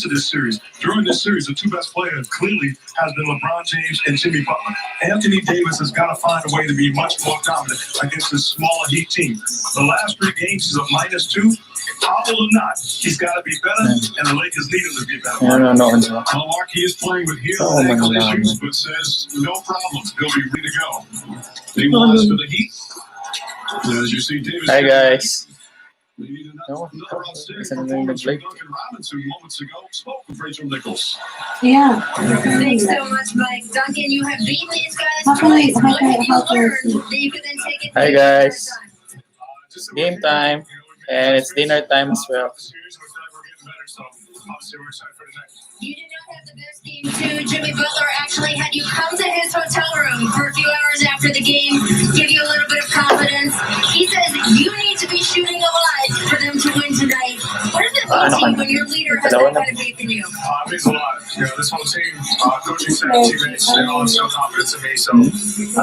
to this series. During this series, the two best players clearly has been LeBron James and Jimmy Butler. Anthony Davis has got to find a way to be much more dominant against this smaller Heat team. The last 3 games, he's a -2. Probable or not, he's got to be better, and the Lakers need him to be better. Milwaukee is playing with heel and ankle issues, but says no problem. He'll be ready to go. Meanwhile, as for the Heat, as you see, Davis. Hi guys. Yeah. Thanks so much, Mike. Duncan, you have beaten these guys How can twice. I- What have you how can I learned see? that you can then take it Hi to the guys. third time? Game time. And it's dinner time as well. You did not have the best game, too. Jimmy Butler actually had you come to his hotel room for a few hours after the game, give you a little bit of confidence. He says you need to be shooting a lot for them to win tonight. What does it mean to you when your leader has that kind of faith in you? It means a lot. This whole team, coaching staff, teammates, they all have some confidence in me. So I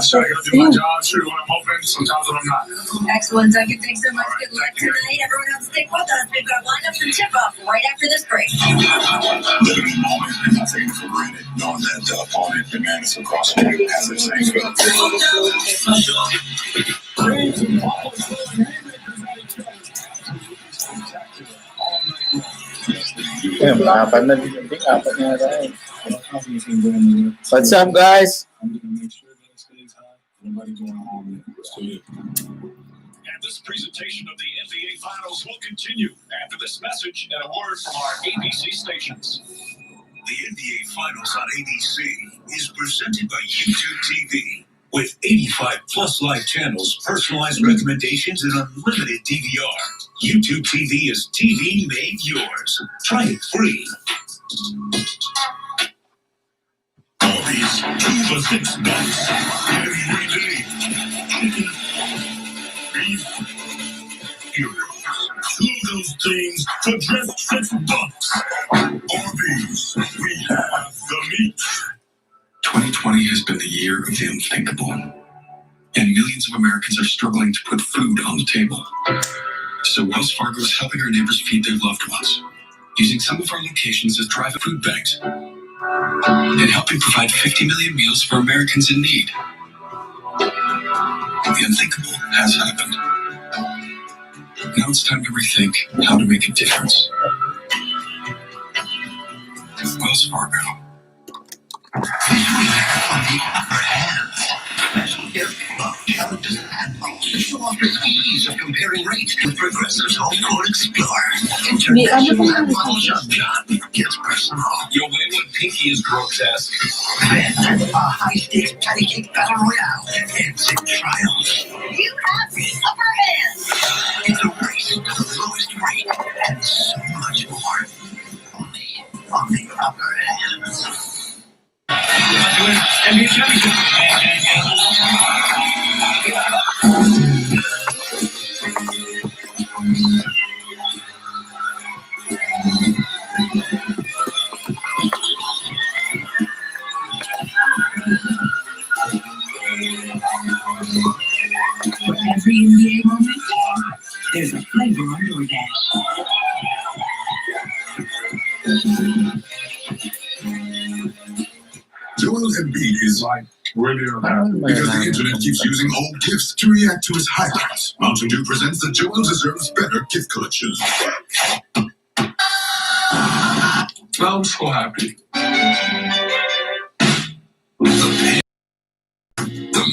just try to go do my job, shoot when I'm open, sometimes when I'm not. Excellent, Duncan. Thanks so much. Good luck tonight. Everyone else, stick with us. We've got lineups and tip-off right after this break. Living in the moment and not taking it for granted, knowing that the opponent demands across the game has the same feeling. What's up guys? And this presentation of the NBA Finals will continue after this message and a word from our ABC stations. The NBA Finals on ABC is presented by YouTube TV. With 85 plus live channels, personalized recommendations, and unlimited DVR. YouTube TV is TV made yours. Try it free. Arby's 2 for $6. Every day. Chicken, beef, do those things for just $6. Arby's, we have the meat. 2020 has been the year of the unthinkable, and millions of Americans are struggling to put food on the table. So Wells Fargo is helping our neighbors feed their loved ones, using some of our locations as drive food banks, and helping provide 50 million meals for Americans in need. The unthinkable has happened. Now it's time to rethink how to make a difference. Wells Fargo. Show off the ease of comparing rates with Progressive's Home Quote Explorer. International gets personal. Your wayward pinky is grotesque. Then a high-stakes patty cake battle royale ends in triumph. You have the upper hand. It's a race to the lowest rate and so much more. Only on the upper hand. Every NBA moment, there's a flavor on DoorDash. Joel Embiid is like Really unhappy. because the internet keeps using old gifts to react to his highlights. Mountain Dew presents the Joel Deserves Better gift collection. I'm so happy. The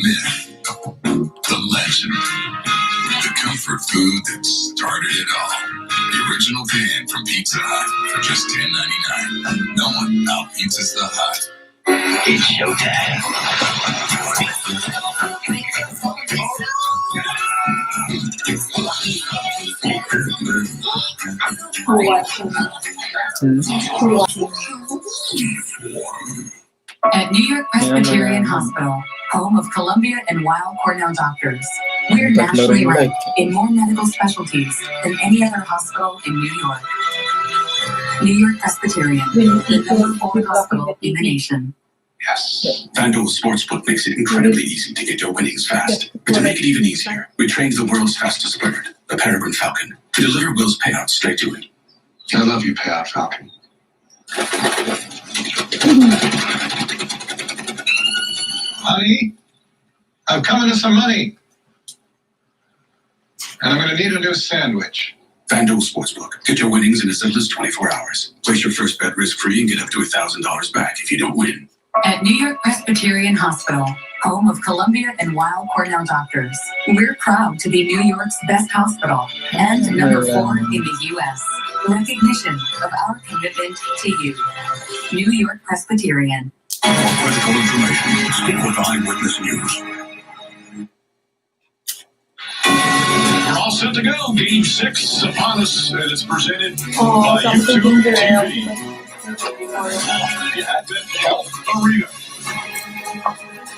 myth, the legend, the comfort food that started it all. The original pan from Pizza Hut for just $10.99. No one out-pizzas the Hut. It's showtime. At New York Presbyterian Hospital, home of Columbia and Weill Cornell doctors, we're nationally ranked in more medical specialties than any other hospital in New York. New York Presbyterian, the #4 hospital in the nation. Yes. FanDuel Sportsbook makes it incredibly easy to get your winnings fast. But to make it even easier, we trained the world's fastest bird, the Peregrine Falcon, to deliver Will's payouts straight to it. I love you, Payout Falcon. Honey, I'm coming to some money. And I'm going to need a new sandwich. FanDuel Sportsbook. Get your winnings in as little as 24 hours. Place your first bet risk-free and get up to $1,000 back if you don't win. At New York Presbyterian Hospital, home of Columbia and Weill Cornell doctors, we're proud to be New York's best hospital and number 4 in the U.S. Recognition of our commitment to you. New York Presbyterian. For critical information, speak with Eyewitness News. We're all set to go. Game 6 upon us, and it's presented Oh, by something YouTube ginger TV. The Advent Health Arena.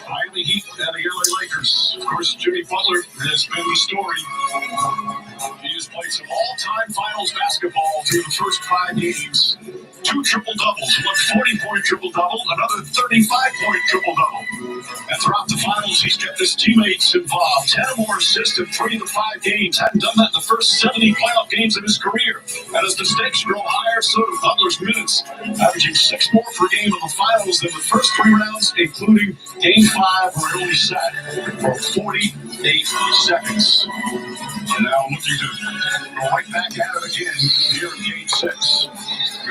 Miami Heat and the LA Lakers. Of course, Jimmy Butler has been the story. He has played some all-time finals basketball through the first 5 games. 2 triple-doubles, one 40-point triple-double, another 35-point triple-double. And throughout the finals, he's kept his teammates involved. 10 or more assists in 3 of the 5 games. Hadn't done that in the first 70 playoff games of his career. And as the stakes grow higher, so do Butler's minutes, averaging 6 more per game in the finals than the first 3 rounds, including Game 5, where he only sat for 48 seconds. And now looking to go right back at it again here in Game 6.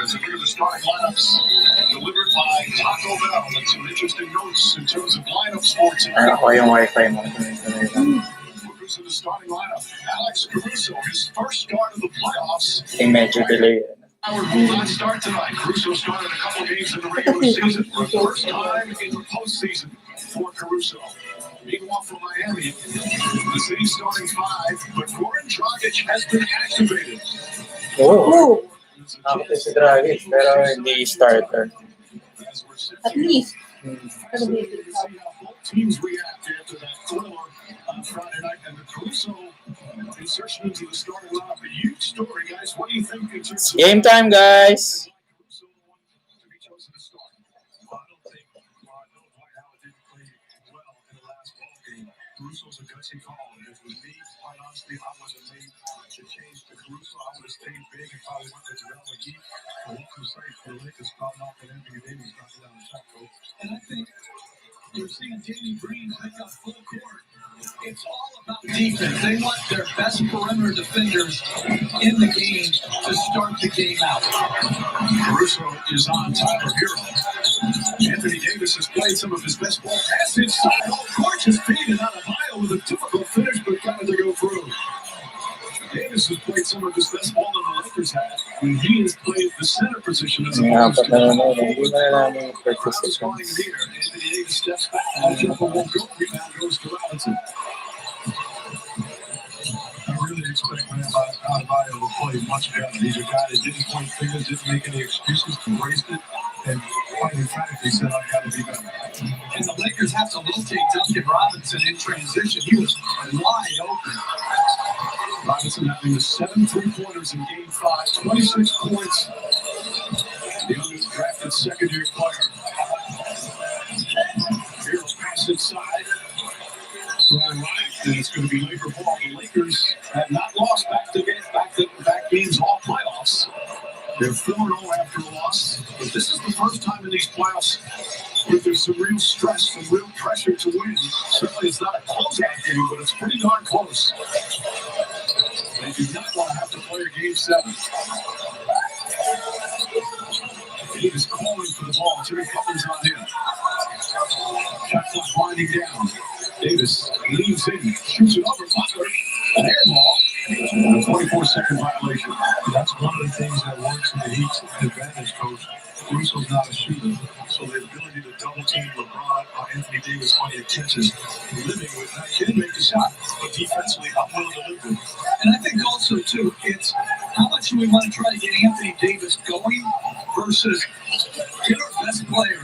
As we look at the starting lineups delivered by Taco Bell, and some interesting notes in terms of lineups for tonight. Ako yung wifi mo. Caruso, the starting lineup. Alex Caruso, his first start of the playoffs. Yung medyo delay. Howard will not start tonight. Caruso started a couple games in the regular season for the first time in the postseason for Caruso. Meanwhile, for Miami, the city's starting 5, but Goran Dragic has been activated. Oh! Ako si Dragic, pero hindi starter. At least. So we'll see how both teams react after that thriller on Friday night, and the Caruso insertion into the starting lineup. A huge story, guys. What do you think in terms of Game time, guys! Caruso to be chosen to start? Well, I don't think Dwight Howard didn't play well in the last ball game. Caruso's a gutsy call, and if it was me, quite honestly, I wasn't made to change to Caruso. I would have stayed big and probably went to Joel McGee. But what can say for the Lakers starting off with Anthony Davis knocking down the shot, coach. And I think you're seeing Danny Green pick up full court. It's all about defense. They want their best perimeter defenders in the game to start the game out. Caruso is on Tyler Hero. Anthony Davis has played some of his best ball pass inside. Oh, gorgeous feed and out of Bio with a difficult finish, but got it to go through. Davis has played some of his best ball that the Lakers have, and he has played the center position as Nga opposed pa to na naman, hindi na namin yung Crowder's practice going sessions. here. Anthony Davis steps back. Jumper won't go. Rebound goes to Robinson. I really expect Adebayo to play much better. He's a guy that didn't point fingers, didn't make any excuses, embraced it, and quite emphatically said, I've got to be better. And the Lakers have to rotate Duncan Robinson in transition. He was wide open. Robinson having the 7 3-pointers in Game 5, 26 points. The undrafted second-year player. Here's pass inside. Right, and it's going to be Laker ball. The Lakers have not lost back-to-back games all playoffs. They're 4-0 after a loss, but this is the first time in these playoffs where there's some real stress, some real pressure to win. Certainly it's not a closeout game, but it's pretty darn close. They do not want to have to play a Game 7. Davis calling for the ball. Jimmy Butler's on him. Shot clock winding down. Davis leans in, shoots it over Butler. A hair ball. 24-second violation. That's one of the things that works in the Heat's advantage, coach. Caruso's not a shooter, so the ability to double team LeBron or Anthony Davis on the catches, living with that, can make the shot, but defensively, I'm willing to live with it. And I think also, too, it's how much do we want to try to get Anthony Davis going versus get our best player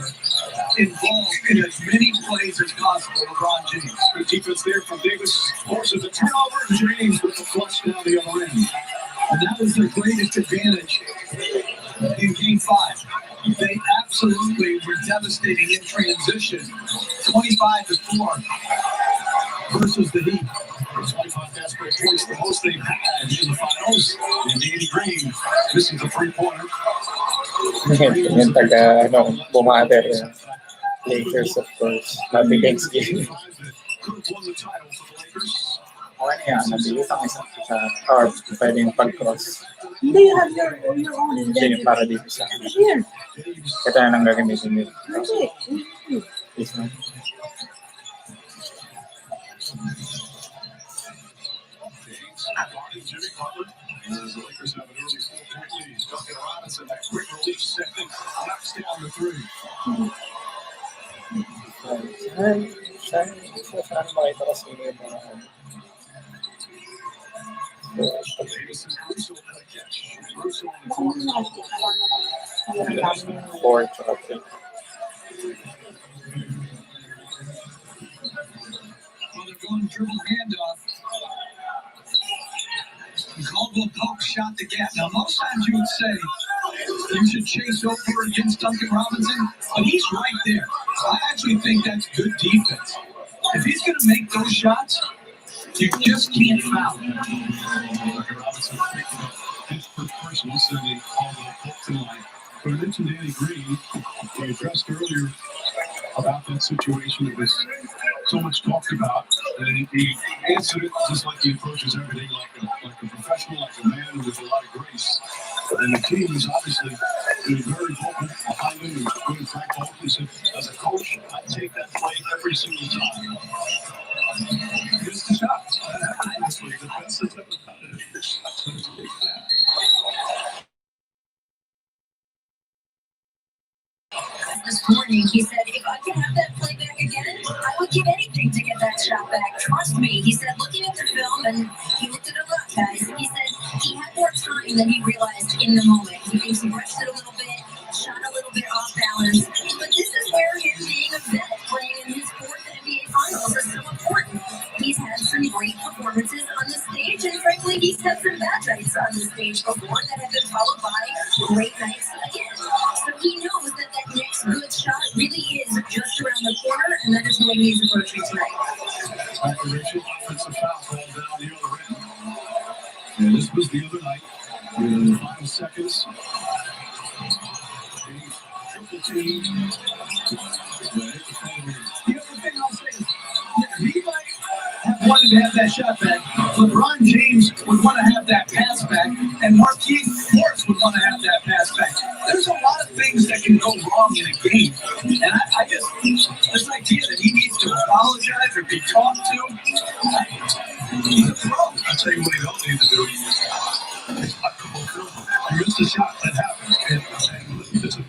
involved in as many plays as possible, LeBron James. Good defense there from Davis. Forces a turnover. James with the flush down the other end. And that was their greatest advantage in Game 5. They absolutely were devastating in transition. 25-4 versus the Heat. 25 fast break points, the most they've had in the finals. And Danny Green misses a 3-pointer. Yung taga, bumater. Lakers, of course. Happy Thanksgiving. Okay yan, nabilis ang isang sa or pwedeng pag-cross. Hindi, you have your own. And Hindi then yung para dito sa here. ito na nang gagamitin nito. Hindi. This one. Jimmy Butler. As the Lakers have an early 4-point lead. Duncan Robinson, that quick release second, knocks down the three. Saan makita ko sino yung mga Davis and Caruso had a catch. Caruso in the corner. four tsaka three. Well, they're going dribble handoff. Caldwell Pope shot the gap. Now, most times you would say you should chase over against Duncan Robinson, but he's right there. I actually think that's good defense. If he's going to make those shots, you just can't foul him. Duncan Robinson picking up Pittsburgh personal, sending Caldwell Pope tonight. But I mentioned Danny Green. We addressed earlier about that situation that was so much talked about. And he answered it just like he approaches everything like a professional, like a man with a lot of grace. And the team is obviously doing very vocal behind him and doing Frank Vogel said, as a coach, I take that play every single time. Here's the shot. Honestly, the best that's ever done it. This morning, he said, if I could have that play back again, I would give anything to get that shot back. Trust me. He said, looking at the film, and he looked at it a lot, guys, he said he had more time than he realized in the moment. He thinks he rushed it a little bit, shot a little bit off balance. But this is where him being a vet, playing in his fourth NBA Finals is so important. He's had some great performances on the stage, and frankly, he's had some bad nights on the stage before that have been followed by great nights again. So he knows that that next good shot really is just around the corner, and that is the way he's approaching tonight. Accuracy, offensive foul called down the other end. And this was the other night. Within 5 seconds. Triple team. The other thing I'll say is, he might have wanted to have that shot back. LeBron James would want to have that pass back, and Marquise Morris would want to have that pass back. There's a lot of things that can go wrong in a game, and I just this idea that he needs to apologize or be talked to. He's a pro. I'll tell you what he don't need to do. He missed a shot that happened. And listen,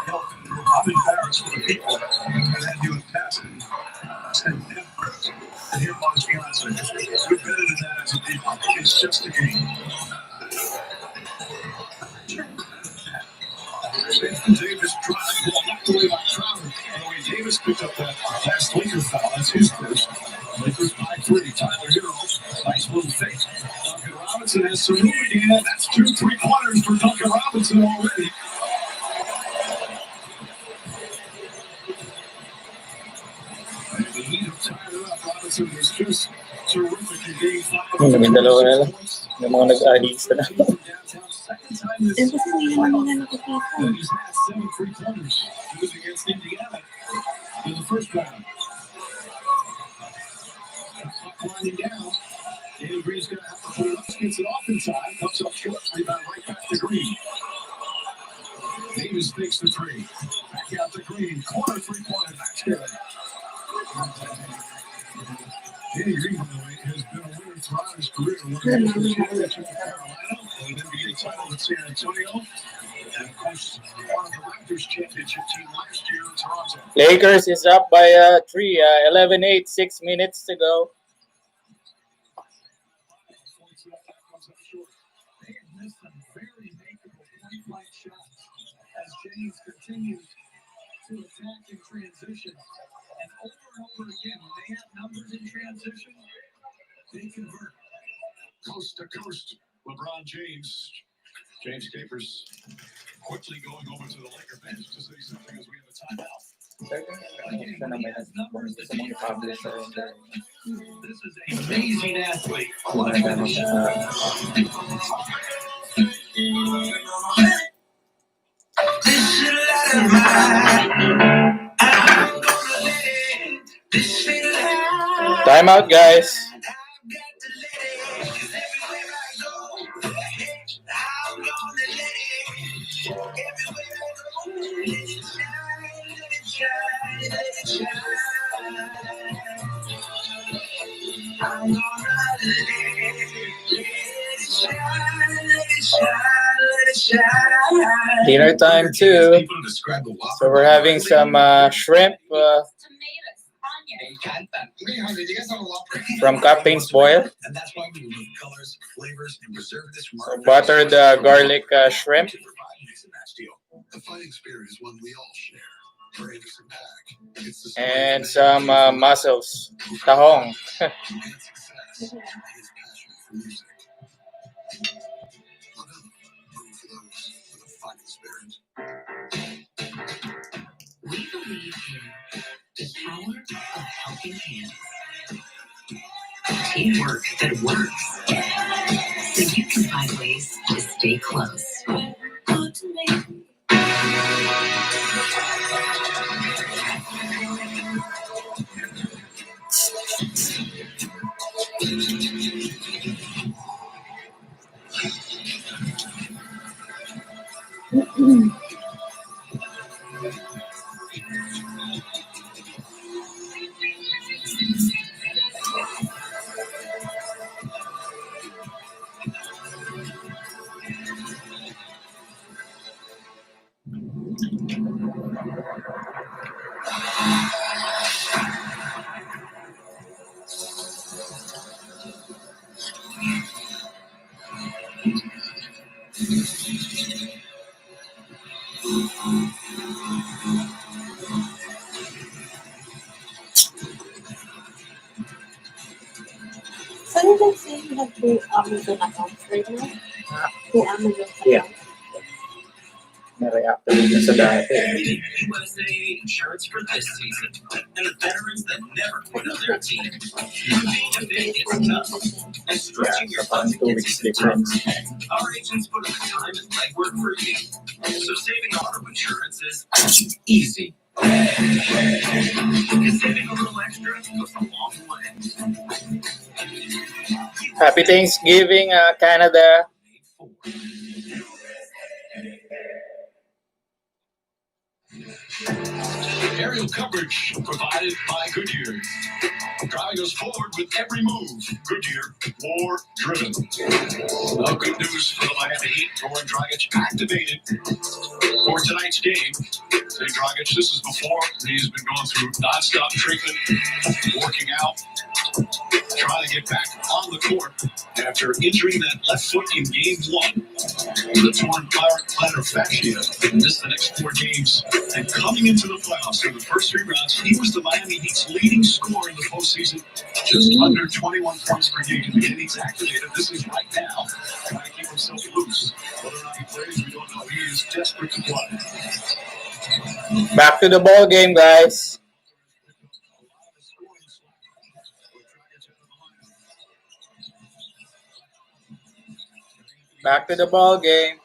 I'm embarrassed for the people that had you in passing. And here Mark's fiance. We're better than that as a people. It's just a game. Davis drive, knocked away by Crowder. Davis picked up that last Lakers foul. That's his first. Lakers by 3. Tyler Hero, nice little fake. Duncan Robinson has some room again. That's 2 3-pointers for Duncan Robinson already. And the Heat have tired it up. Robinson was just terrific in game 5. Yung dalawa na lang. Yung mga nag-addicts na. Eh, kasi hindi naman nila nakikita. He's had 7 3-pointers. He was against Indiana in the first round. Winding down. Danny Green's going to have to put it up. Gets it off inside. Comes up short. Rebound right back to Green. Davis fakes the 3. Back out to Green. Corner 3-pointer. Back to it. Danny Green, by the way, has been a winner throughout his career. Winning the championship in Carolina, an NBA title in San Antonio, and of course, part of the Raptors championship team last year in Toronto. Lakers is up by 3, 11-8, 6 minutes to go. They have missed some very makeable three-point shots as James continues to attack in transition. And over again, when they have numbers in transition, they convert. Coast to coast, LeBron James. James Capers quickly going over to the Laker bench to say something as we have a timeout. This is an amazing athlete. Ano Timeout, guys. Dinner time too. So we're having some shrimp from Captain's Boil. And that's why we remove colors, flavors, and preserve this So buttered garlic shrimp. The fighting spirit is one we all share. For Anderson Paak, it's the And some mussels. Tahong. and success, his passion for music. Room for those with a fighting spirit. We believe in the power of helping hands. Teamwork that works. So you can find ways to stay close. So you can say you have two Amazon accounts right now? Two Amazon accounts. Yeah. Na-reactivate na sa dati. USA insurance for this season, and the veterans that never quit on their team. Being a big is tough, and stretching your funds 2 weeks difference. Our agents put in the time and legwork for you, so saving auto insurance is easy. And saving a little extra goes a long way. Happy Thanksgiving, Canada. Aerial coverage provided by Goodyear. Driving us forward with every move. Goodyear, more driven. Well, good news for the Miami Heat. Goran Dragic activated for tonight's game. Say Dragic, this is before he's been going through nonstop treatment, working out, trying to get back on the court after injuring that left foot in game 1 with a torn plantar fascia. Missed the next 4 games and coming into the playoffs through the first 3 rounds, he was the Miami Heat's leading scorer in the postseason, just under 21 points per game. And he's activated. This is right now trying to keep himself loose. Whether or not he plays, we don't know. He is desperate to play. Back to the ball game, guys. Back to the ball game.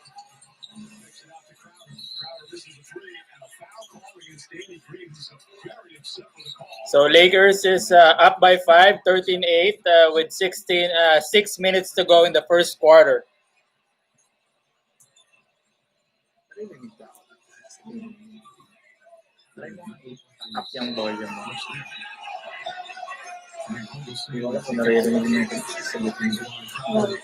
So Lakers is up by 5, 13-8 with 6 minutes to go in the first quarter. Up yung volume mo. Hindi ko alam kung naririnig mo yung sagutin ko. All the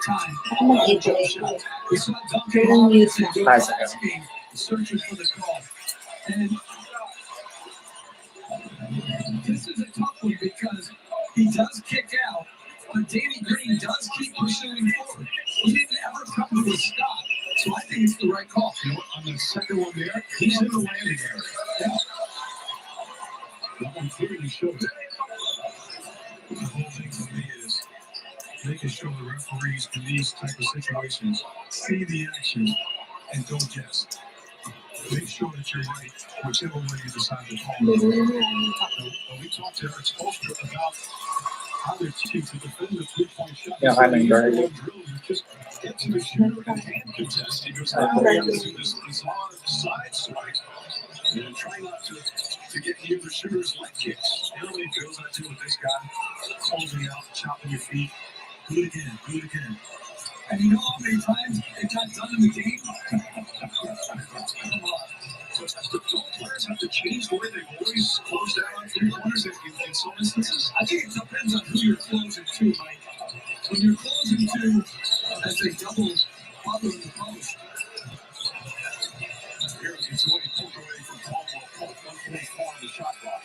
time. Ako mag-education. We saw Kailang news na. Duncan searching for the call. And this is a tough one because he does kick out, but Danny Green does keep pursuing forward. He didn't ever come to a stop. So I think it's the right call. You know what? On the second one there, he's in the landing area. Yeah. That one clearly showed it. The whole thing for me is making sure the referees in these type of situations see the action and don't guess. Make sure that you're right, whichever way you decide to call. We talked to Eric Spoelstra about other team to defend the 3-point shot. Yeah, So they I'm use very one drill, you just get to the shooter and hand contest. He goes, now let's do this hard side swipe. And try not to get near the shooter's leg kicks. You know how many drills I do with this guy? Holding out, chopping your feet. Do it again, do it again. And you know how many times it got done in the game? Come on. But don't players have to change the way they've always closed down on 3-pointers in some instances? I think it depends on who you're closing to, Mike. When you're closing to as a double bubble in the post, here it's away, pulled away from Caldwell, 1.4 on the shot clock.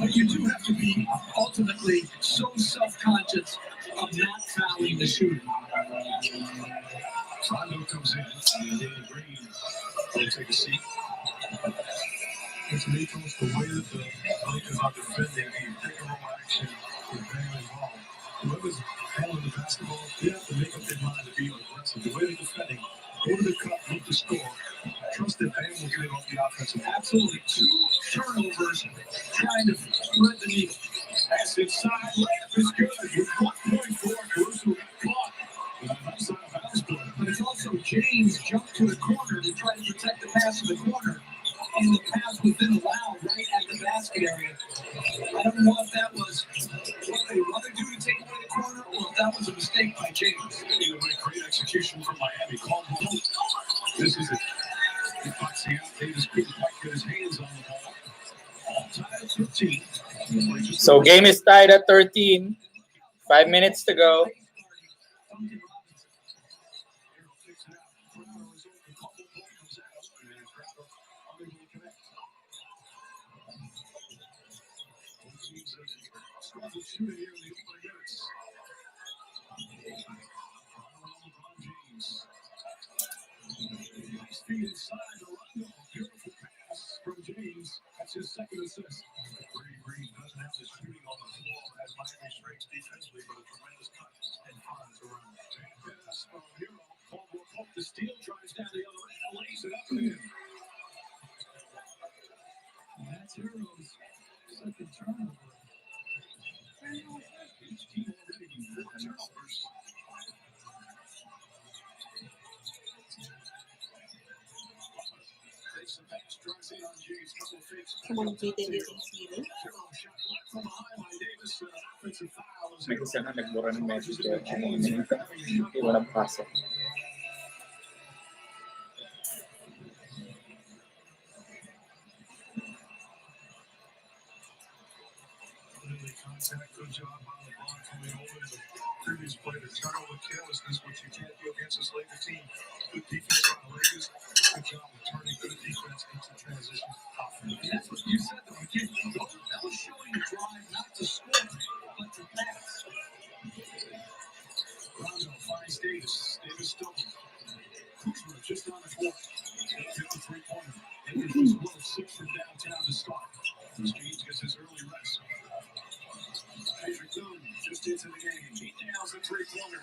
But you do have to be ultimately so self-conscious of not fouling the shooter. Rondo comes in, and Danny Green will take a seat. It's Nichols, the way that the Lakers are defending the pick-and-roll action is very involved. Whoever's handling the basketball, they have to make up their mind to be aggressive. The way they're defending, go to the cup, look to score. Trust that Bam will get it off the offensive. Absolutely 2 turnovers trying to thread the needle. Pass inside, layup is good. With 1.4, Caruso got caught. Outside bounds play. But it's also James jumped to the corner to try to protect the pass in the corner. And the pass was then allowed right at the basket area. I don't know if that was what they wanted to do to take away the corner or if that was a mistake by James. Either way, great execution from Miami. Caldwell. This is it. He boxing out. Davis couldn't quite get his hands on the ball. All tied at 13. So game is tied at 13. 5 minutes to go. Shooting here in the opening minutes. James. Nice feed inside to Rondo. Beautiful pass from James. That's his second assist. Green doesn't have the shooting on the floor as Miami strikes defensively, but a tremendous cut and finds around. Pass from Hero. Caldwell Pope the steal, drives down the other end, lays it up and in. And that's Hero's second turnover. Each team already with 4 turnovers. Takes the pass, drives in on James, couple of fakes. Someone did it using Steven. Hero shot left from behind by Davis. Offensive foul is May isa na nagbura ng message ko. Hindi walang pasok. Contact, good job on the ball coming over to the previous play. The turnover carelessness, which you can't do against this Lakers team. Good defense by the Lakers. Good job of turning good defense into transition offense. And that's what you said, though. Again, that was showing the drive not to score, but to pass. Rondo finds Davis. Davis double. Kuzma just on the court. Can't get the 3-pointer. Lakers was 1 of 6 from downtown to start. James gets his early rest. Patrick Dunn just into the game. He nails the 3-pointer.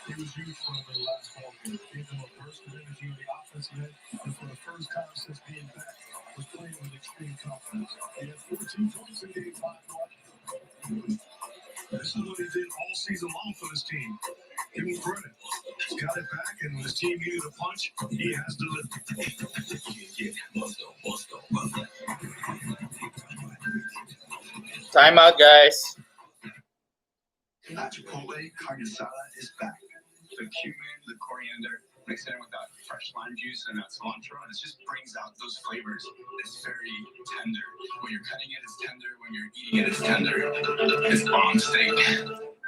He was huge for him in the last ball game. Gave him a burst of energy on the offensive end, and for the first time since being back, was playing with extreme confidence. He had 14 points in game 5. This is what he did all season long for this team. Give him credit. He's got it back, and when his team needed a punch, he has delivered. Timeout, guys. That Chipotle carne asada is back. The cumin, the coriander, mix it in with that fresh lime juice and that cilantro, and it just brings out those flavors. It's very tender. When you're cutting it, it's tender. When you're eating it, it's tender. It's bomb steak.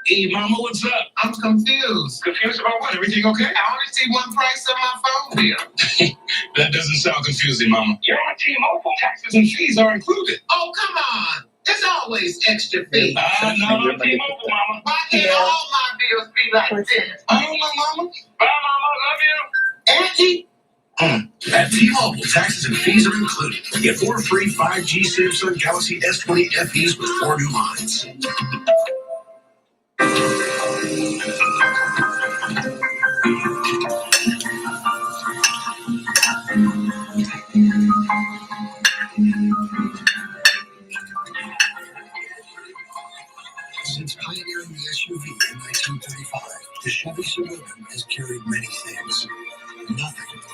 Hey, mama, what's up? I'm confused. Confused about what? Everything okay? I only see one price on my phone bill. That doesn't sound confusing, mama. You're on T-Mobile. Taxes and fees are included. Oh, come on. There's always extra fees. Not on T-Mobile, mama. Why can't all my bills be like this? I don't know, mama. Bye, mama. Love you. Auntie? At T-Mobile, taxes and fees are included. Get 4 free 5G Samsung Galaxy S20 FEs with 4 new lines.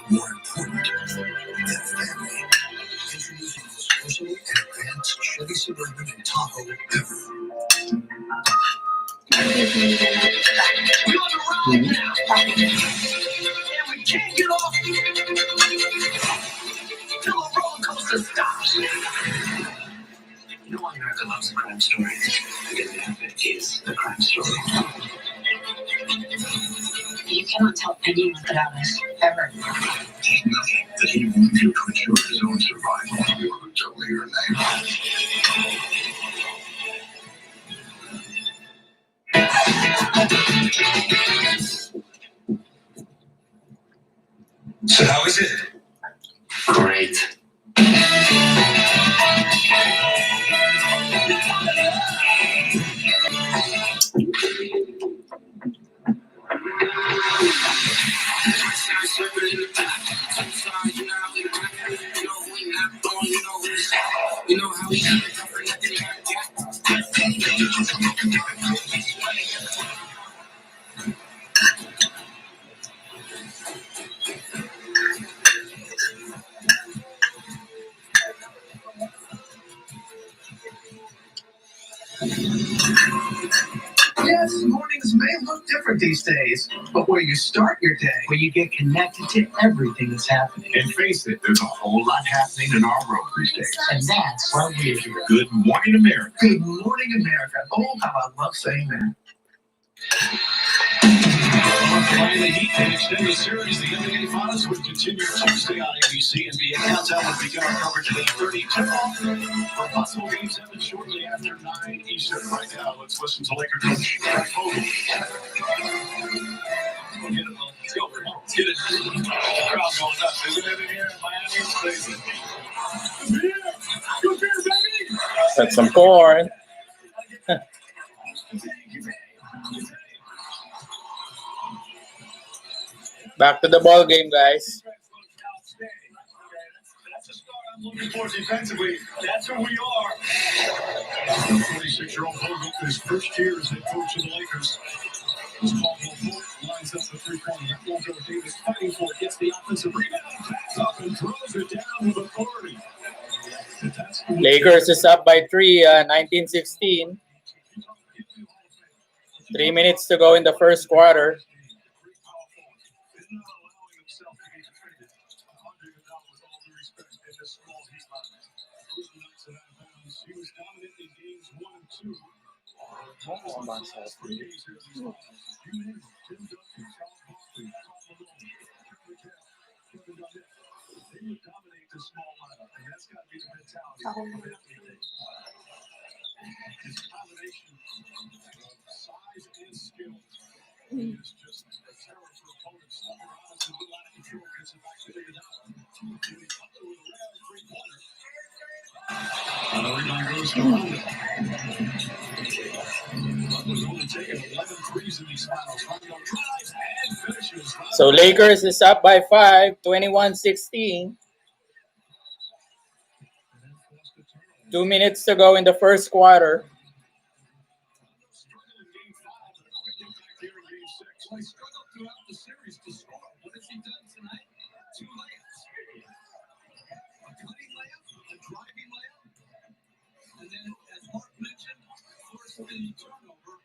more important than family. Introducing the most versatile and advanced Chevy Suburban and Tahoe ever. We're on the ride now. And we can't get off till the roller coaster stops. You know why America loves the crime story? Because it is the crime story. You cannot tell anyone about us, ever. There's nothing that he won't do to ensure his own survival. You could totally your name. So how is it? Great. You know how we Yes, mornings may look different these days, but where you start your day, where you get connected to everything that's happening. And face it, there's a whole lot happening in our world these days. And that's why we're here. Good morning, America. Good morning, America. Oh, how I love saying that. Finally, the Heat can extend the series. The NBA Finals would continue Tuesday on ABC. NBA Countdown will begin our coverage at 8:30 tip-off for possible Game 7 shortly after 9 Eastern. Right now, let's listen to Laker coach Greg Vogel. Go get it, Will. Let's go. Come on, let's get it. The crowd going nuts. Isn't it in here in Miami? It's crazy. Good beer. Good beer, baby. That's some corn. Back to the ball game, guys. That's a start I'm looking for defensively. That's who we are. 26-year-old Vogel, his first year as head coach of the Lakers. This Caldwell Pope lines up the three-pointer. That Walter Davis fighting for it. Gets the offensive rebound, backs up and throws it down with authority. Lakers is up by 3, 19-16. 3 minutes to go in the first quarter. He was dominant in games 1 and 2. They would dominate the small lineup, and that's got to be the mentality. His combination of size and skill is just a terror for opponents. Robinson with a lot of control, gets it back to David Allen. Jimmy Butler with a rare three-pointer. The rebound goes to Rondo. Butler's only taken 11 threes in these finals. Rondo drives and finishes. So Lakers is up by 5, 21-16. 2 minutes to go in the first quarter. Struggled in game 5, but a quick impact here in game 6. Well, he struggled throughout the series to score. What has he done tonight? 2 layups. A cutting layup, a driving layup. And then, as Mark mentioned, forced the turnover.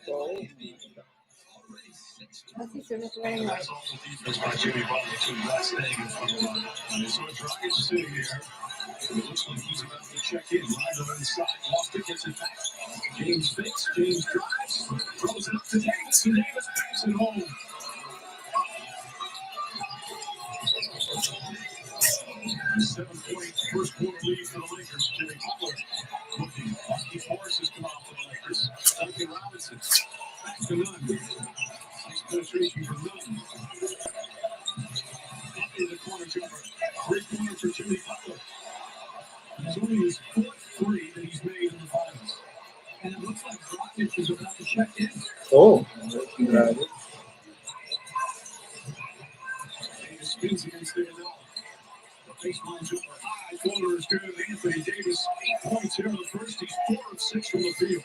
Already 6 turnovers. That's also defense by Jimmy Butler, too. That's staying in front of the line. And so Dragic sitting here. It looks like he's about to check in. Rondo inside. Lost it, gets it back. James fakes. James drives. Throws it up to Davis. And Davis banks it home. A 7-point first quarter lead for the Lakers. Jimmy Butler looking. Bucky Morris has come out for the Lakers. Duncan Robinson. Back to Nunn. Nice penetration for Nunn. Butler the corner jumper. 3-pointer for Jimmy Butler. It's only his 4th 3 that he's made in the finals. And it looks like Dragic is about to check in. Oh. Davis spins against their now. The baseline jumper high. Floater is good. Anthony Davis, 8 points here in the first. He's 4 of 6 from the field.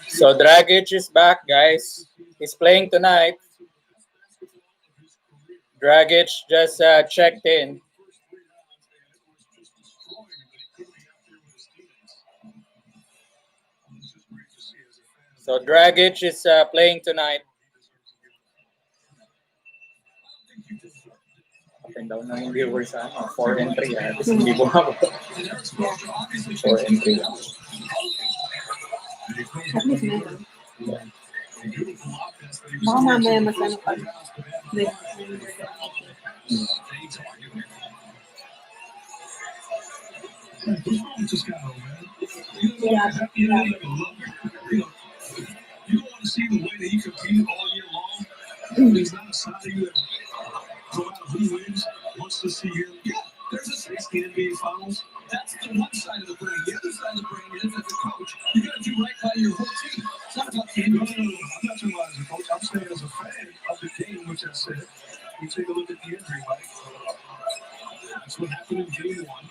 So Dragic is back, guys. He's playing tonight. Dragic just checked in. So Dragic is playing tonight. Up and down na yung viewers, 4 and 3. Kasi hindi bumaba. 4 and 3. Baka mamaya mas ano pa. You don't want to see the way that he competed all year long. He's not a side of you that no matter who wins, wants to see him. Yeah, there's a 60 NBA Finals. That's the one side of the brain. The other side of the brain is as a coach, you got to do right by your whole team. It's not about team. No. I'm not talking about as a coach. I'm saying as a fan of the game, which I said. We take a look at the injury, right? That's what happened in game 1.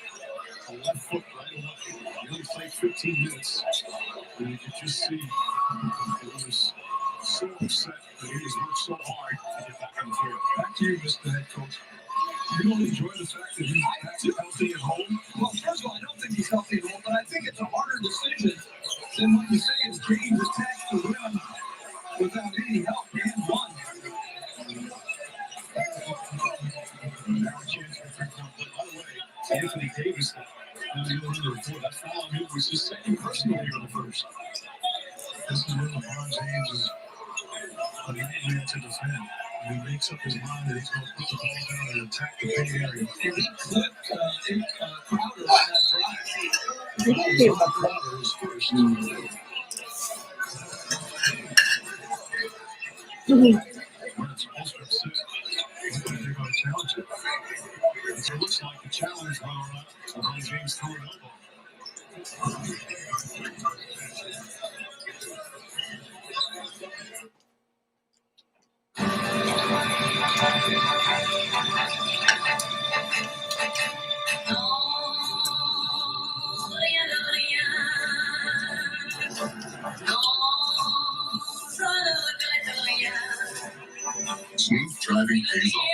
A left foot right away. He only played 15 minutes. And you could just see it was so upset that he's worked so hard to get back on the field. Back to you, Mr. Head Coach. You don't enjoy the fact that he's healthy at home? Well, first of all, I don't think he's healthy at home, but I think it's a harder decision than when you say it's James attached to win without any help and won. Now a chance for 3-point play. By the way, Anthony Davis, that foul on him was his second personal here in the first. This is when LeBron James is a nightmare to defend. He makes up his mind that he's going to put the ball down and attack the paint area. And he put Crowder on that drive. Crowder was first. When it's supposed to upset, they're going to challenge it. It looks like the challenge, whether or not LeBron James threw it elbow. Smooth driving pays off.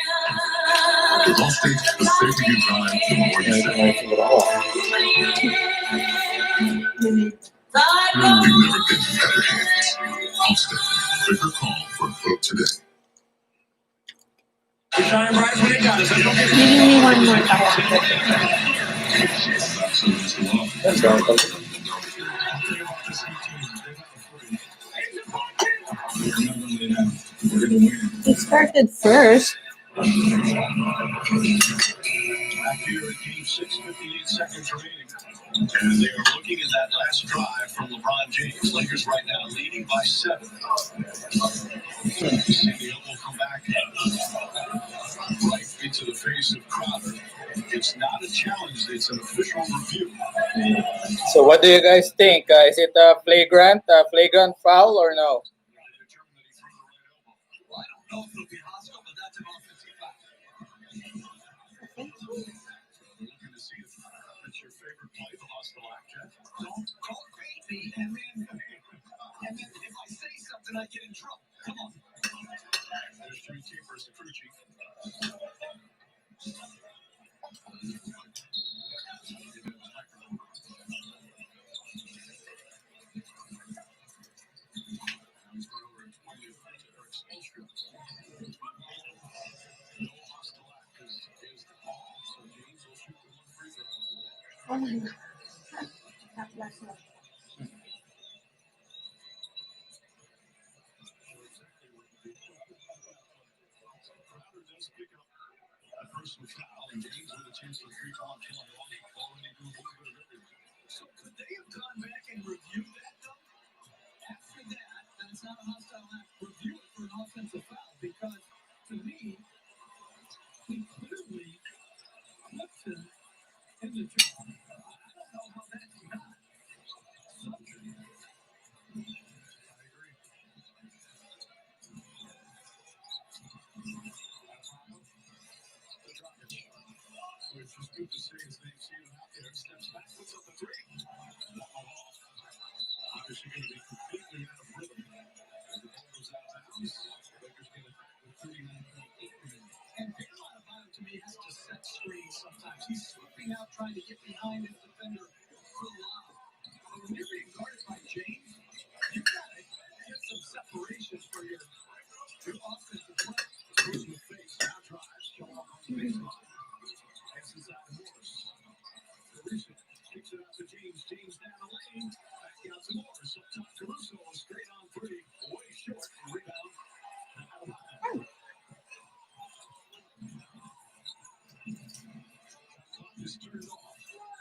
With Allstate, the safer you drive, the more you save. We've never been in better hands. Allstate, quicker call for a quote today. Giving me one more time. He started first. Back here at game 6, 58 seconds remaining. And they are looking at that last drive from LeBron James. Lakers right now leading by 7. See the elbow come back right into the face of Crowder. It's not a challenge, it's an official review. So what do you guys think? Is it a flagrant foul or no? Well, I don't know if it'll be hostile, but that's an offensive foul. Looking to see if that's your favorite play, the hostile act, Jeff. Don't bait me, and then if I say something, I get in trouble. Come on. There's Jimmy Keepers, the crew chief. Oh my God. That last one. Personal foul, and James with a chance for 3-point kill. So could they have gone back and reviewed that, though? After that, that's not a hostile act. Review it for an offensive foul, because to me, he clearly flipped him in the jaw. I don't know how that's not something. Which is good to see his name. See him out there, steps back, puts up the 3. Lakers are going to be completely out of rhythm. As the ball goes out of bounds, Lakers get it back with 39.8 remaining. And Carolina Bottom to me has to set screens sometimes. He's slipping out trying to get behind his defender for lob. But when you're being guarded by James, you've got to get some separation for your offensive play. Goes with face, now drives, showing up on the baseline. Passes out to Morris. Caruso kicks it out to James. James down the lane. Back out to Morris. Up top, Caruso straight on three. Way short. Rebound. Clock is turned off.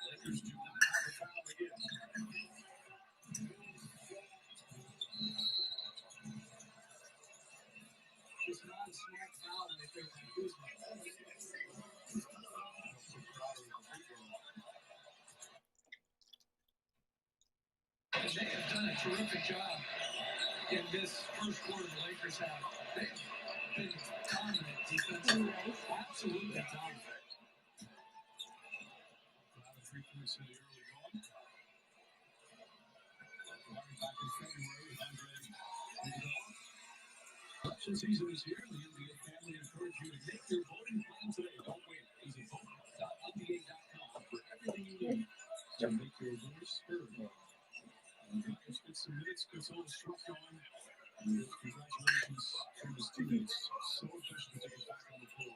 Lakers do not have a foul again. It's not a smart foul if they're Kuzma. And they have done a terrific job in this first quarter. The Lakers have. They've been dominant defensively. Absolutely dominant. 3 points in the early going. Back in February with Andre Iguodala. Election season is here. The NBA family encourage you to make your voting plan today. Don't wait. Visit vote.nba.com for everything you need to make your voice heard. Andreas gets some minutes, gets all the stuff going. And congratulations to his teammates. So efficient to get back on the floor.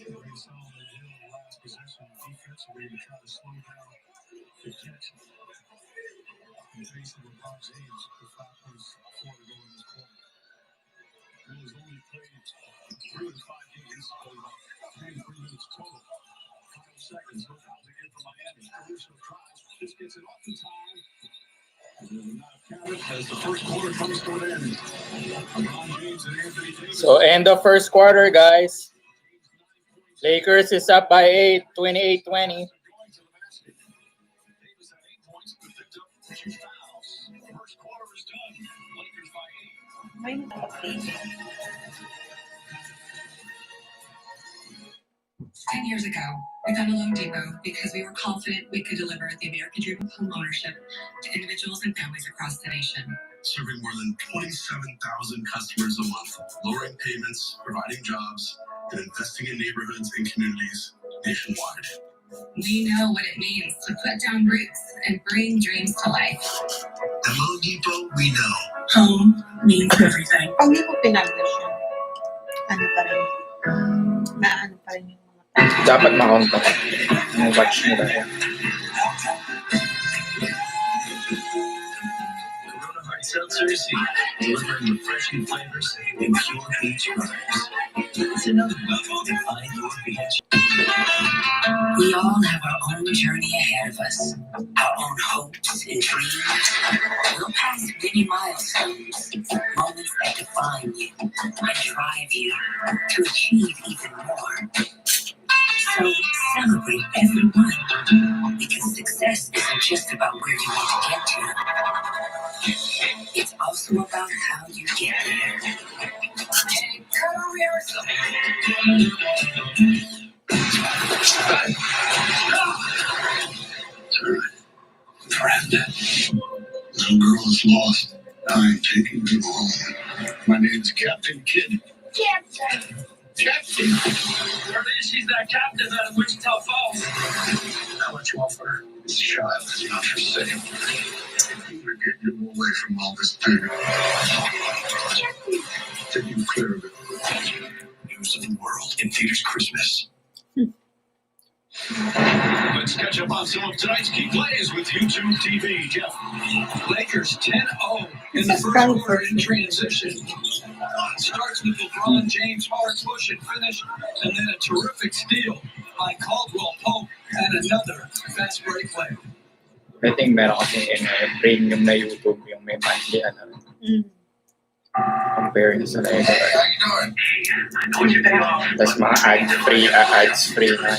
Very solid in the last possession defensively to try to slow down the catch. In the face of LeBron James with 5.4 to go in this quarter. Will has only played 3 of the 5 games, played about 3 minutes total. 5 seconds, no fouls again for Miami. Caruso tries, just gets it off in time. As the first quarter comes to an end. LeBron James and Anthony Davis. So end of first quarter, guys. Lakers is up by 8, 28-20. Mine. 10 years ago, we founded Loan Depot because we were confident we could deliver the American dream of home ownership to individuals and families across the nation. Serving more than 27,000 customers a month, lowering payments, providing jobs, and investing in neighborhoods and communities nationwide. We know what it means to put down roots and bring dreams to life. At Loan Depot, we know. Home means everything. Pag di ko pinag-dash yun, ano pa rin, maano pa rin yung mga tao. Dapat makontak yung watch nila. Corona Hard Seltzer is here, delivering refreshing flavors and pure beach products. It's another level to find your beach. We all have our own journey ahead of us, our own hopes and dreams. We'll pass many milestones, moments that define you and drive you to achieve even more. So celebrate every one, because success isn't just about where you want to get to. It's also about how you get there. Friend, little girl is lost. I'm taking you home. My name's Captain Kidd. Captain. Captain? She's that captain out of Wichita Falls. How much you offer? This child is not for sale. We're getting you away from all this dirt. Take you clear of it. News of the world in theaters Christmas. Let's catch up on some of tonight's key plays with YouTube TV. Jeff. Lakers 10-0 in the first quarter in transition. Starts with LeBron James hard push and finish, and then a terrific steal by Caldwell Pope and another fast break play. I think meron kasi premium na YouTube yung may monthly comparing sa regular. Tapos mga ads-free na.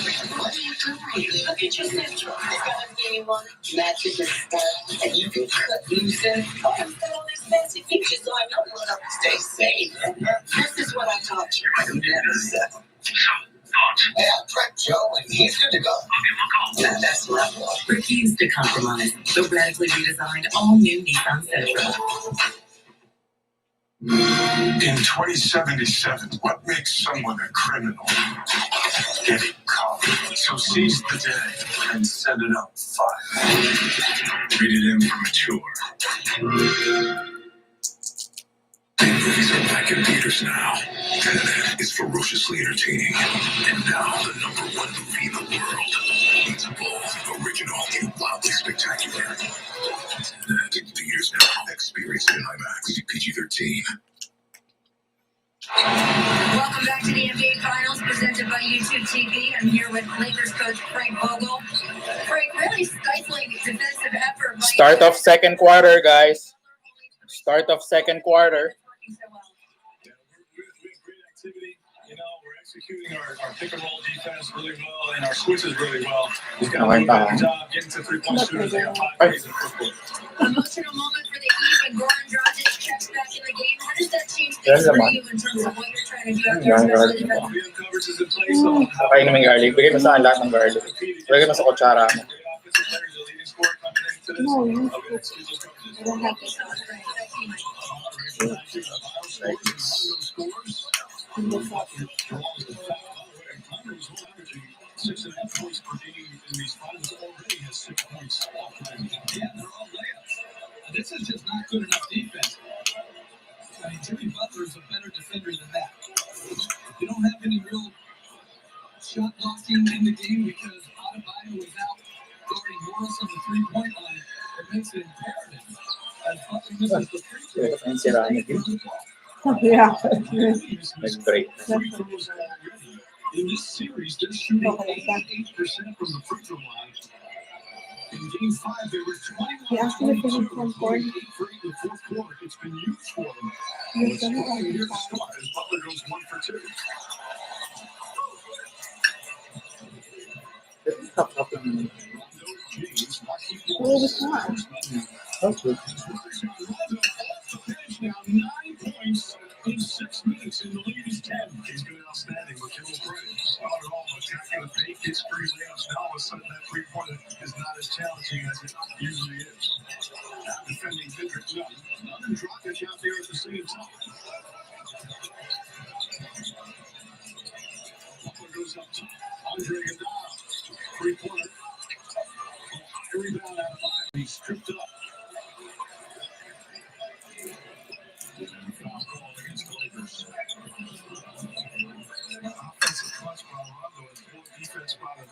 Look at your central. Matches and stuff, and you can cut loose and all these fancy features, so I know what I'm stay safe. This is what I taught you. Yeah, prep Joe, and he's good to go. Now that's my boy. Refuse to compromise. The radically redesigned all-new Nissan Sentra. In 2077, what makes someone a criminal? Getting caught. So seize the day and send it up 5. Rated M for mature. Big movies are back in theaters now. Tenet is ferociously entertaining. And now the #1 movie in the world. It's bold, original, and wildly spectacular. Tenet in theaters now. Experience it in IMAX. PG-13. Welcome back to the NBA Finals presented by YouTube TV. I'm here with Lakers coach Frank Vogel. Frank, really stifling defensive effort. By Start of second quarter, guys. Start of second quarter. Yeah, we have great activity. You know, we're executing our pick and roll defense really well and our switches really well. We've got a good job getting to 3-point shooters. They got 5 plays in the first quarter. Emotional moment for the Heat when Goran Dragic checks back in the game. How does that change things for you in terms of what you're trying to do out there, especially defensively? We have coverages in place. So Okay naman garlic. Bigay mo sa akin lahat ng garlic. Bigay mo sa kutsara mo. great offensive players, the leading scorer coming into this. No, you We execute those coverages. I don't have to in this up. 6.5 points per game in these finals. Already has 6 points. Yeah, they're all layups. This is just not good enough defense. I mean, Jimmy Butler is a better defender than that. You don't have any real shot blocking in the game because Adebayo was out guarding Morris on the 3-point line. It makes it imperative. As Butler misses the free throw, Ang sira niya din. Yeah. Nag-break. Free throws already. In this series, they're shooting 88% from the free throw line. In game 5, they were 21 He asked me to finish 22 one for him. in the fourth quarter. It's been huge for them. Yes, It's I know. strong here to start as Butler goes 1 for 2. James, Oh, it's not. Okay. now 9 points in 6 minutes, and the lead is 10. He's been outstanding. McKinnell Bray started off attacking the fake, hits free layups. Now all of a sudden that 3-pointer is not as challenging as it usually is. Now defending Kendrick Nunn. Nunn and Dragic out there at the same time. Butler goes up top. Andre Iguodala, 3-pointer. High rebound out of 5. He's tripped up. Foul call against the Lakers. Offensive clutch by Rondo and poor defense by the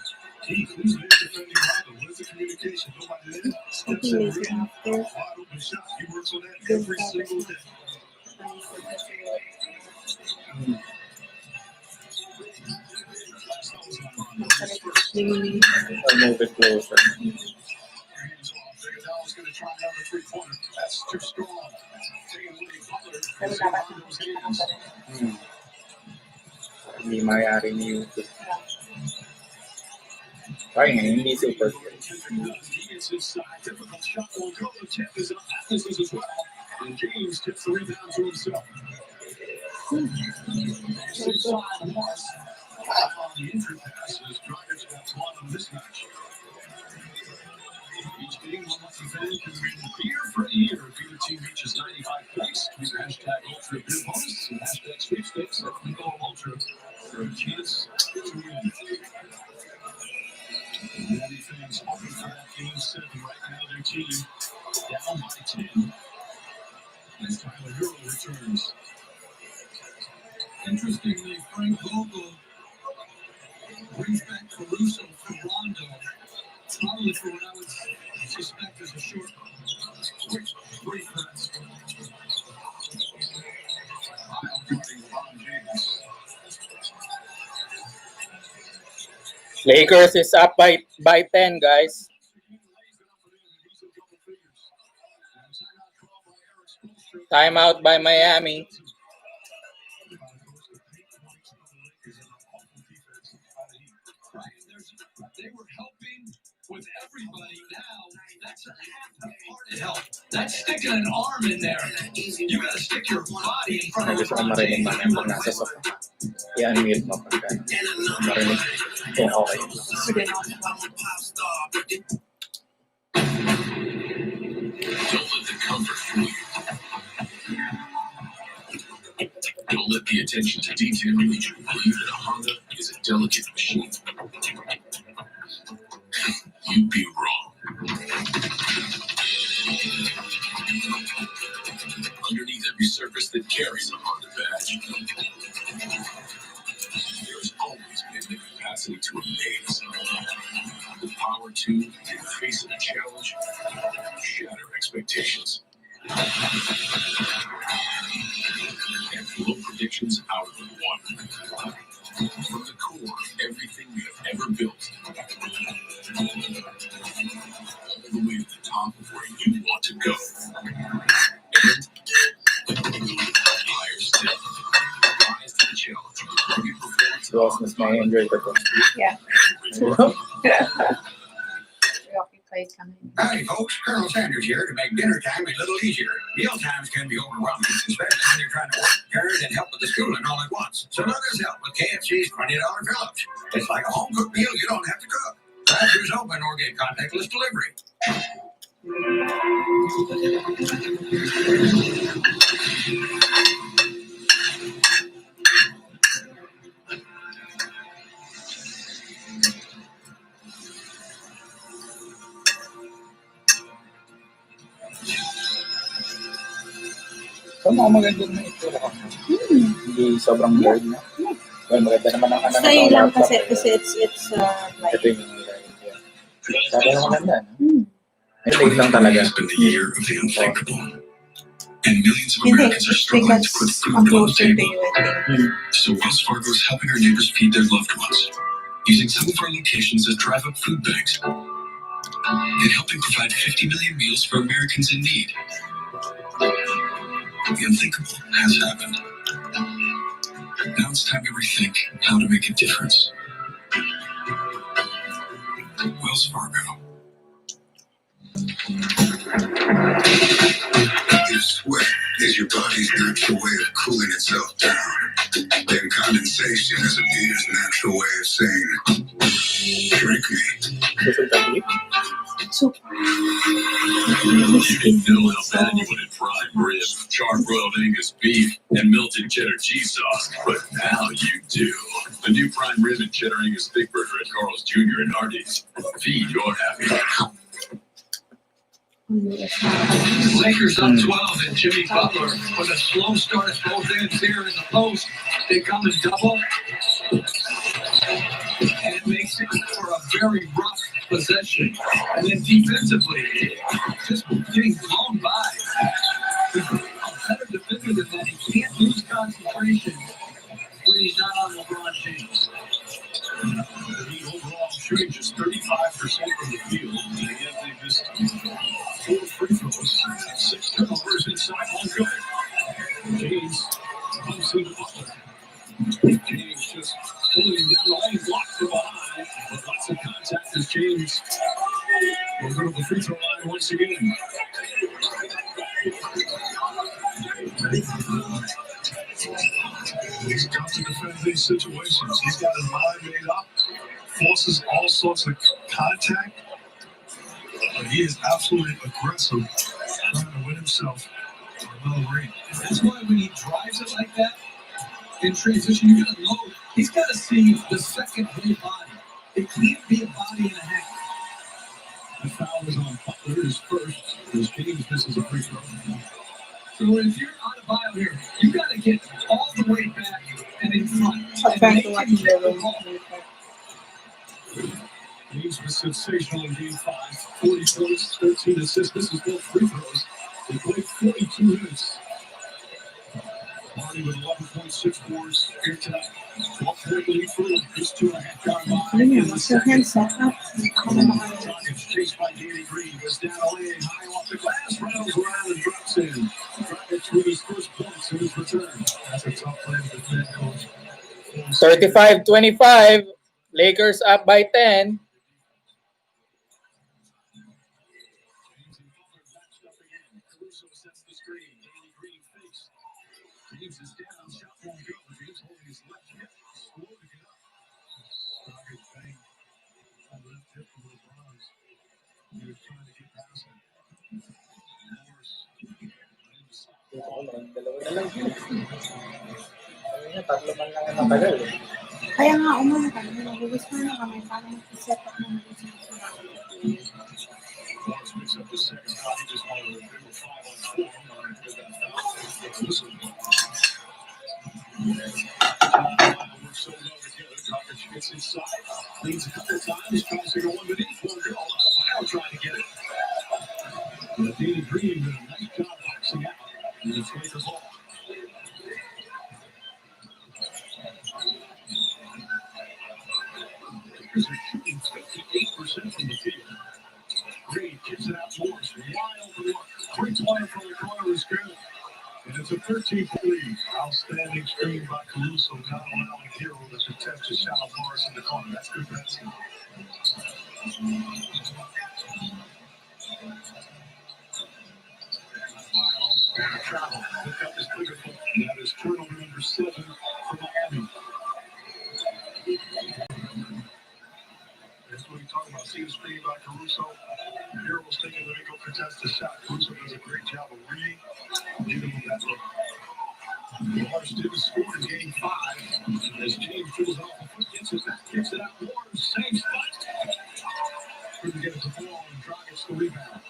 Heat. Who's there defending Rondo? Where's the communication? Nobody there. Steps in the ring. Wide open shot. He works on that every single day. I'll move it closer. Hands off. Iguodala's going to try another 3-pointer. That's too strong. Taking away Butler. It's in Rondo's hands. Hindi mayari niyo yung kaya nga, hindi super. He gets inside. Difficult shot will go. The tip is up. Atlas is as well. And James tips the rebound to himself. Inside Morris. On the injury pass as Dragic has won on this match. Each game, one lucky fan can win beer for a year. Beer team reaches 95 points. Use hashtag Ultra Beer Bonus and hashtag Sweepstakes at Nico Ultra for a chance to win. Many fans hoping for that game 7 right now. Their team down by 10 as Tyler Hero returns. interestingly, Frank Vogel brings back Caruso for Rondo. Probably for what I would suspect is a short, quick press. Kyle guarding LeBron James. Lakers is up by 10, guys. Timeout by Miami. They were helping with everybody. Now That's a half the part of help. That's sticking an arm in there. You gotta stick your body in front of Gusto ko marinig mamaya pag nasa sofa. I-unmute mo pagka marinig kung okay. Sige na. Don't let the comfort fool you. Don't let the attention to detail lead you to believe that a Honda is a delicate machine. You'd be wrong. Underneath every surface that carries a Honda badge, there's always been the capacity to amaze. The power to, in the face of a challenge, shatter expectations. And blow predictions out of the water. From the core of everything we have ever built, all the way to the top of where you want to go. And higher still. Rise to the challenge. Rugged performance. So, mas may enjoy ko to. Yeah. Preoccupied kami. Howdy, folks. Colonel Sanders here to make dinner time a little easier. Meal times can be overwhelming, especially when you're trying to work, parent, and help with the schooling all at once. So let us help with KFC's $20 fill-ups. It's like a home-cooked meal you don't have to cook. Drive-throughs open or get contactless delivery. So, mga magandang na ito. Hindi sobrang blurred na. Well, maganda naman ang ano. Sa'yo lang kasi it's like... Ito yung sabi mo maganda, no? Ito lang talaga. It's been the year of the unthinkable. And millions of Americans are struggling to put food on the table. So Wells Fargo is helping our neighbors feed their loved ones, using some of our locations as drive-up food banks, and helping provide 50 million meals for Americans in need. The unthinkable has happened. Now it's time to rethink how to make a difference. Wells Fargo. If sweat is your body's natural way of cooling itself down, then condensation is a beer's natural way of saying, drink me. You didn't know how bad you wanted prime rib, char-broiled Angus beef, and melted cheddar cheese sauce, but now you do. The new prime rib and cheddar Angus thick burger at Carl's Jr. and Hardee's. Feed your happy. Lakers up 12 and Jimmy Butler with a slow start at both ends here in the post. They come in double. And it makes it for a very rough possession. And then defensively, just getting blown by. He's a better defender than that. He can't lose concentration when he's not on LeBron James. The overall shooting just 35% from the field. And yet they missed 4 free throws, 6 turnovers inside one good. James comes into Butler. James just pulling down the lane, blocked from behind. But lots of contact as James will go to the free throw line once again. He's got to defend these situations. He's got his mind made up, forces all sorts of contact, but he is absolutely aggressive, trying to win himself another ring. And that's why when he drives it like that, in transition, you gotta load. He's got to see the second whole body. It can't be a body and a half. The foul was on Butler, his first, as James misses a free throw. So if you're on a bio here, you got to get all the way back and in front. Back to watching the room. James was sensational in game 5. 40 points, 13 assists. This is both free throws. They played 42 minutes. Marty with 11.6 boards here tonight. 12-point lead for Lakers, 2.5 yard line. What's your hand set up? It's chased by Danny Green. Goes down the lane, high off the glass, rattles around and drops in. Driving to his first points in his return. That's a tough play to defend, coach. 35-25. Lakers up by 10. screen. Danny Green fakes. James is down. Shot won't go. James holding his left hip. Slow to get up. Rocket bang. On the left hip of LeBron's. He was trying to get past him. Morris. Dalawa na lang. Sabi niya, tatlo man lang ang matagal. Kaya nga, umano kami. Nagugus mo na kami. Paano mag-set up ng Morris picks up the second foul. He just wanted to do a 5-on-4. Works so well together. Coverage gets inside. Leads a couple times. Tries to go underneath. One girl on the mile trying to get it. Danny Green did a nice job boxing out. And it's Lakers ball. Lakers are shooting 58% from the field. Green kicks it out towards wide open look. Great play from the corner is good. And it's a 13-point lead. Outstanding screen by Caruso, not allowing Hero to attempt to shot Morris in the corner. That's good passing. And a travel. Pick up his bigger foot. And that is turnover number 7 for Miami. That's what he's talking about. See the screen by Caruso. Hero's taking the go contest the shot. Caruso does a great job of reading. Giving him that look. Morris didn't score in game 5. As James dribbles off the foot, gets it back, kicks it out. Morris, same spot. Couldn't get it to fall, and Dragic the rebound.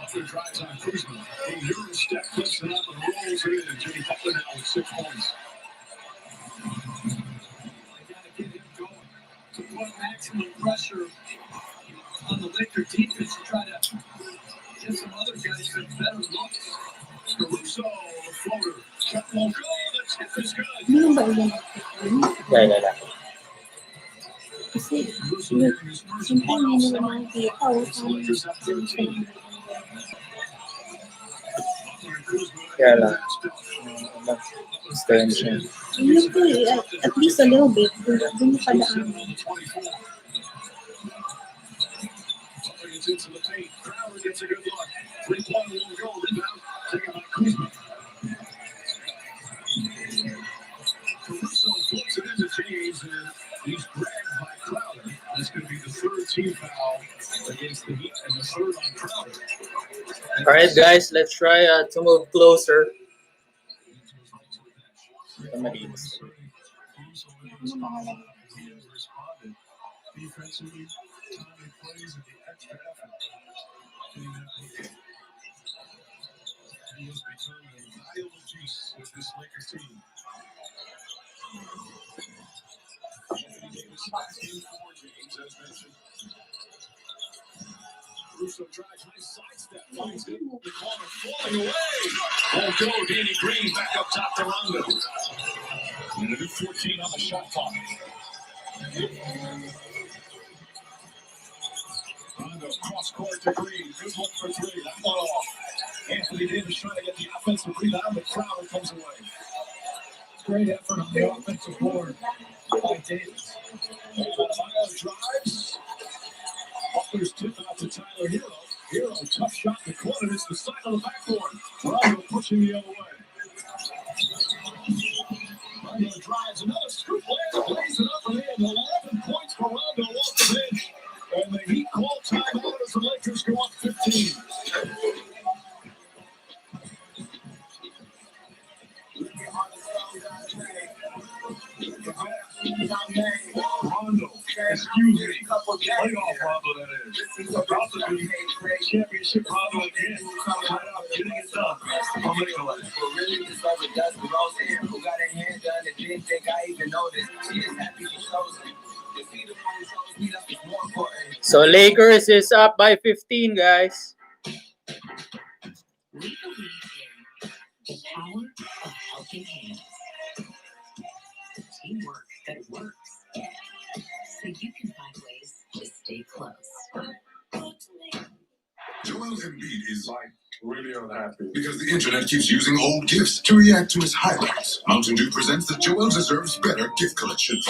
Butler drives on Kuzma. A Euro step, flips it up and rolls it in. And Jimmy Butler now with 6 points. They got to get him going to put maximum pressure on the Laker defense to try to get some other guys some better looks. Caruso, the floater. Shot won't go. The tip is good. Ano ba yun? Kasi, simple hindi nila makikita. Lakers have 13. Kaya lang. Stand siya. Yun po at least a little bit. Doon pa daan. Gets into the paint. Crowder gets a good look. 3-1 won't go. Rebound. Taken by Kuzma. Caruso flips it into James, and he's grabbed by Crowder. That's going to be the 3rd team foul against the Heat and the 3rd on Crowder. All right, guys, let's try to move closer. Defensively, timely plays and the extra effort. He has become a valuable piece with this Lakers team. Anthony Davis in for James, as mentioned. Caruso drives, nice sidestep, finds it. The corner falling away. Won't go. Danny Green back up top to Rondo. And a new 14 on the shot clock. Rondo cross court to Green. Good look for 3. That one off. Anthony Davis trying to get the offensive rebound, but Crowder comes away. Great effort on the offensive board by Davis. Adebayo drives. Butler's tip out to Tyler Hero. Hero, tough shot in the corner. It's the side of the backboard. Rondo pushing the other way. Rondo drives another scoop layup, lays it up and in. 11 points for Rondo off the bench. And the Heat call timeout as the Lakers go up 15. Rondo, excuse me, playoff Rondo that is. About to be championship Rondo again. Right out, getting it done. I'm Nicholas. Really discovered Dustin Rose who got her hand done and didn't think I even noticed. She is happy she chose me. So Lakers is up by 15, guys. We believe in the power of helping hands. Teamwork that works. So you can find ways to stay close. Joel Embiid is Really unhappy. because the internet keeps using old gifts to react to his highlights. Mountain Dew presents the Joel Deserves Better gift collection.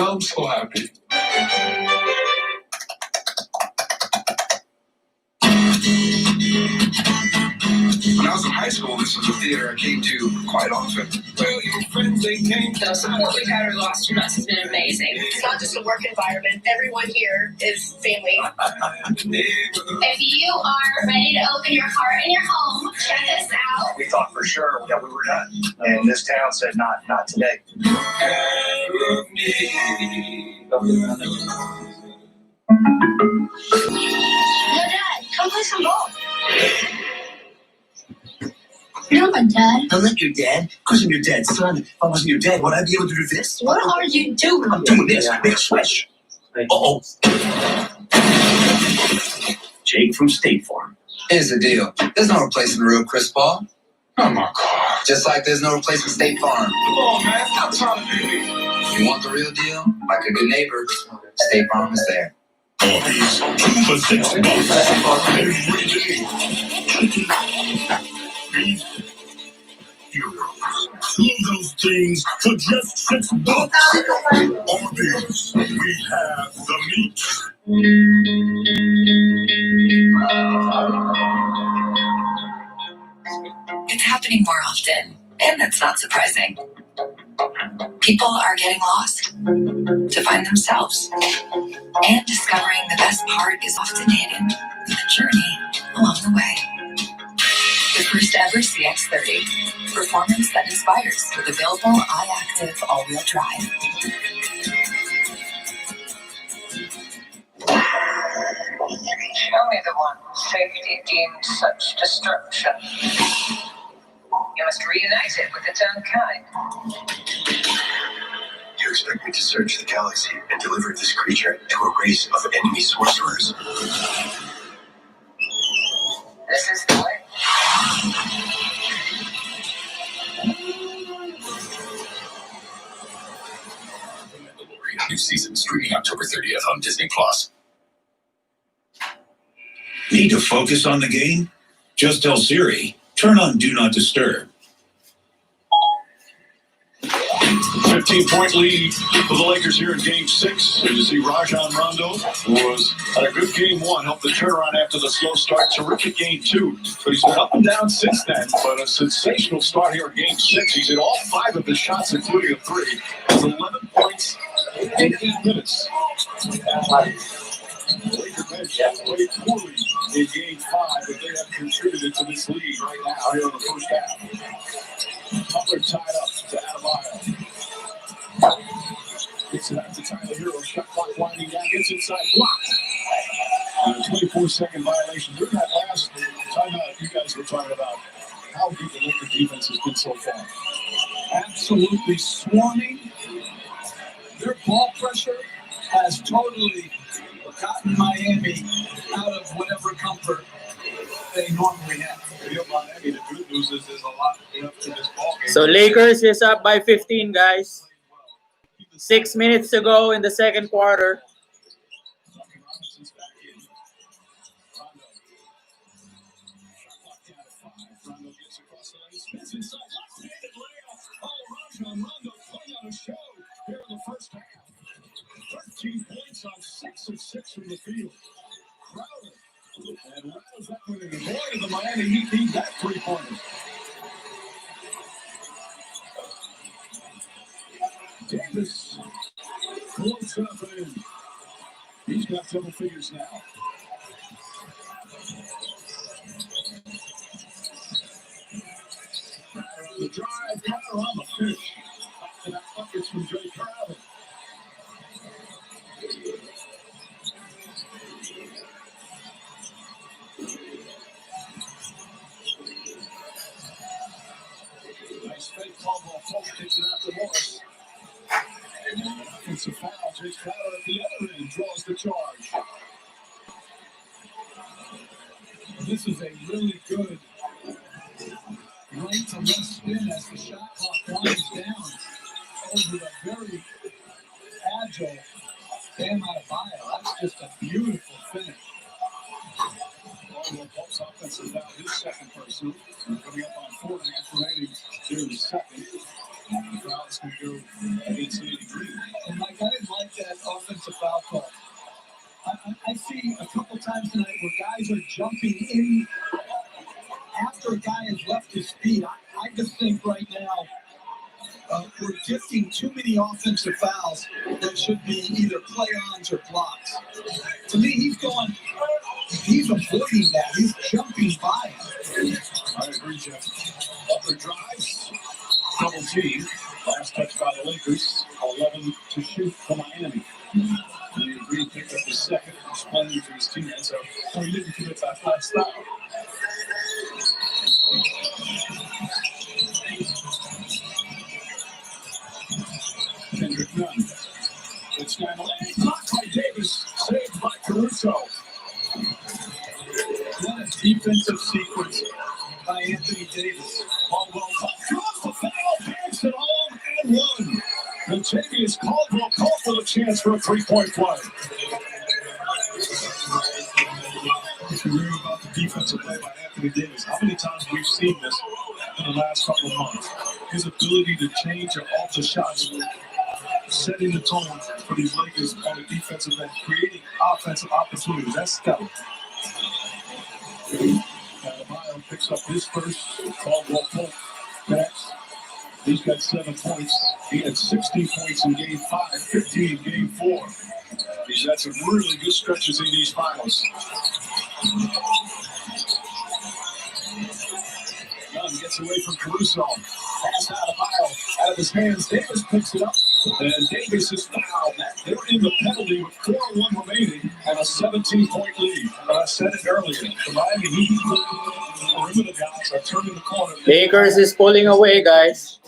I'm so happy. When I was in high school, this was a theater I came to quite often. Well, your friends, they came. The support we've had over the last 2 months has been amazing. It's not just a work environment. Everyone here is family. If you are ready to open your heart and your home, check us out. We thought for sure that we were done. And this town said, not today. Yo, Dad, come play some ball. You're not my dad. I'm not your dad. Of course I'm your dad's son. If I wasn't your dad, would I be able to do this? What are you doing? I'm doing this. Make a switch. Uh-oh. Jake from State Farm. Here's the deal. There's no replacing the real Chris Paul. Oh my God. Just like there's no replacing State Farm. Come on, man. Stop trying to be me. If you want the real deal, like a good neighbor, State Farm is there. Orbeez, 2 for $6 every day. Heroes. 2 of those things for just $6. Orbeez, we have the meat. It's happening more often, and that's not surprising. People are getting lost to find themselves, and discovering the best part is often hidden in the journey along the way. The first ever CX-30, performance that inspires with available iActive all-wheel drive. Show me the one safety deemed such destruction. You must reunite it with its own kind. You expect me to search the galaxy and deliver this creature to a race of enemy sorcerers? This is the way. New season streaming October 30th on Disney Plus. Need to focus on the game? Just tell Siri, turn on Do Not Disturb. 15-point lead for the Lakers here in Game 6. As you see, Rajon Rondo was at a good Game 1, helped the turnaround after the slow start. Terrific Game 2, but he's been up and down since then. But a sensational start here in Game 6. He's hit all 5 of his shots, including a 3. Has 11 points in 8 minutes. The Lakers bench played poorly in Game 5, but they have contributed to this lead right now here in the first half. Butler tied up to Adebayo. Gets it out to Tyler Hero. Shot clock winding down. Gets inside. Blocked. And a 24-second violation. During that last timeout, you guys were talking about how good the Lakers defense has been so far. Absolutely swarming. Their ball pressure has totally gotten Miami out of whatever comfort they normally have. Miami, the good news is there's a lot left to this ball game. So Lakers is up by 15, guys. 6 minutes to go in the second quarter. Rondo playing on a show here in the first half. 13 points on 6 of 6 from the field. Crowder. And Reynolds up with it. Boy, the Miami Heat need that 3-pointer. Davis floats up and in. He's got double figures now. The drive, Crowder on the fish. And that bucket's from Jay Crowder. Nice fake call ball. Fulton takes it out to Morris. It's a foul. Jay Crowder at the other end draws the charge. This is a really good right to left spin as the shot clock winds down over a very agile Bam Adebayo. That's just a beautiful finish. Caldwell Pope's offensive foul, his second personal. Coming up on 4.5 remaining here in the second. The foul is going to go against Andy Green. And Mike, I didn't like like that offensive foul call. I see a couple times tonight where guys are jumping in after a guy has left his feet. I just think right now we're gifting too many offensive fouls that should be either play-ons or blocks. To me, he's avoiding that. He's jumping by him. I agree, Jeff. Butler drives, double team. Last touch by the Lakers. 11 to shoot for Miami. He agreed to pick up the second, explaining to his teammates so he didn't commit that last foul. Kendrick Nunn. It's down the lane. Blocked by Davis. Saved by Caruso. What a defensive sequence by Anthony Davis. Caldwell draws the foul, banks it home, and one. Latavius Caldwell called for the chance for a three-point play. If you read about the defensive play by Anthony Davis, how many times we've seen this in the last couple of months? His ability to change and alter shots, setting the tone for these Lakers on the defensive end, creating offensive opportunities. That's stellar. Adebayo picks up his first. Caldwell Pope next. He's got 7 points. He had 16 points in Game 5, 15 in Game 4. He's had some really good stretches in these finals. Nunn gets away from Caruso. Pass Adebayo out of his hands. Davis picks it up. And Davis is fouled. They're in the penalty with 4:1 remaining and a 17-point lead. But I said it earlier. The Miami Heat perimeter guys are turning the corner. Lakers is pulling away, guys.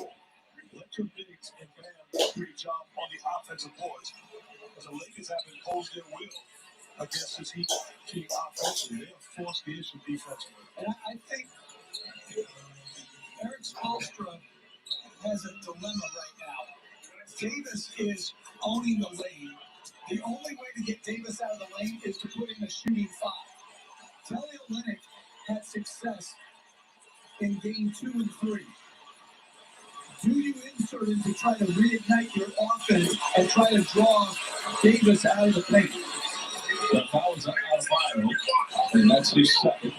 Let your bigs and Bam do a job on the offensive boards. Because the Lakers have imposed their will against this Heat team offensively. They have forced the issue defensively. And I think Eric Spoelstra has a dilemma right now. Davis is owning the lane. The only way to get Davis out of the lane is to put in a shooting five. Kelly Olynyk had success in Game 2 and 3. Do you insert him to try to reignite your offense and try to draw Davis out of the paint? The foul is out of Adebayo, and that's his second.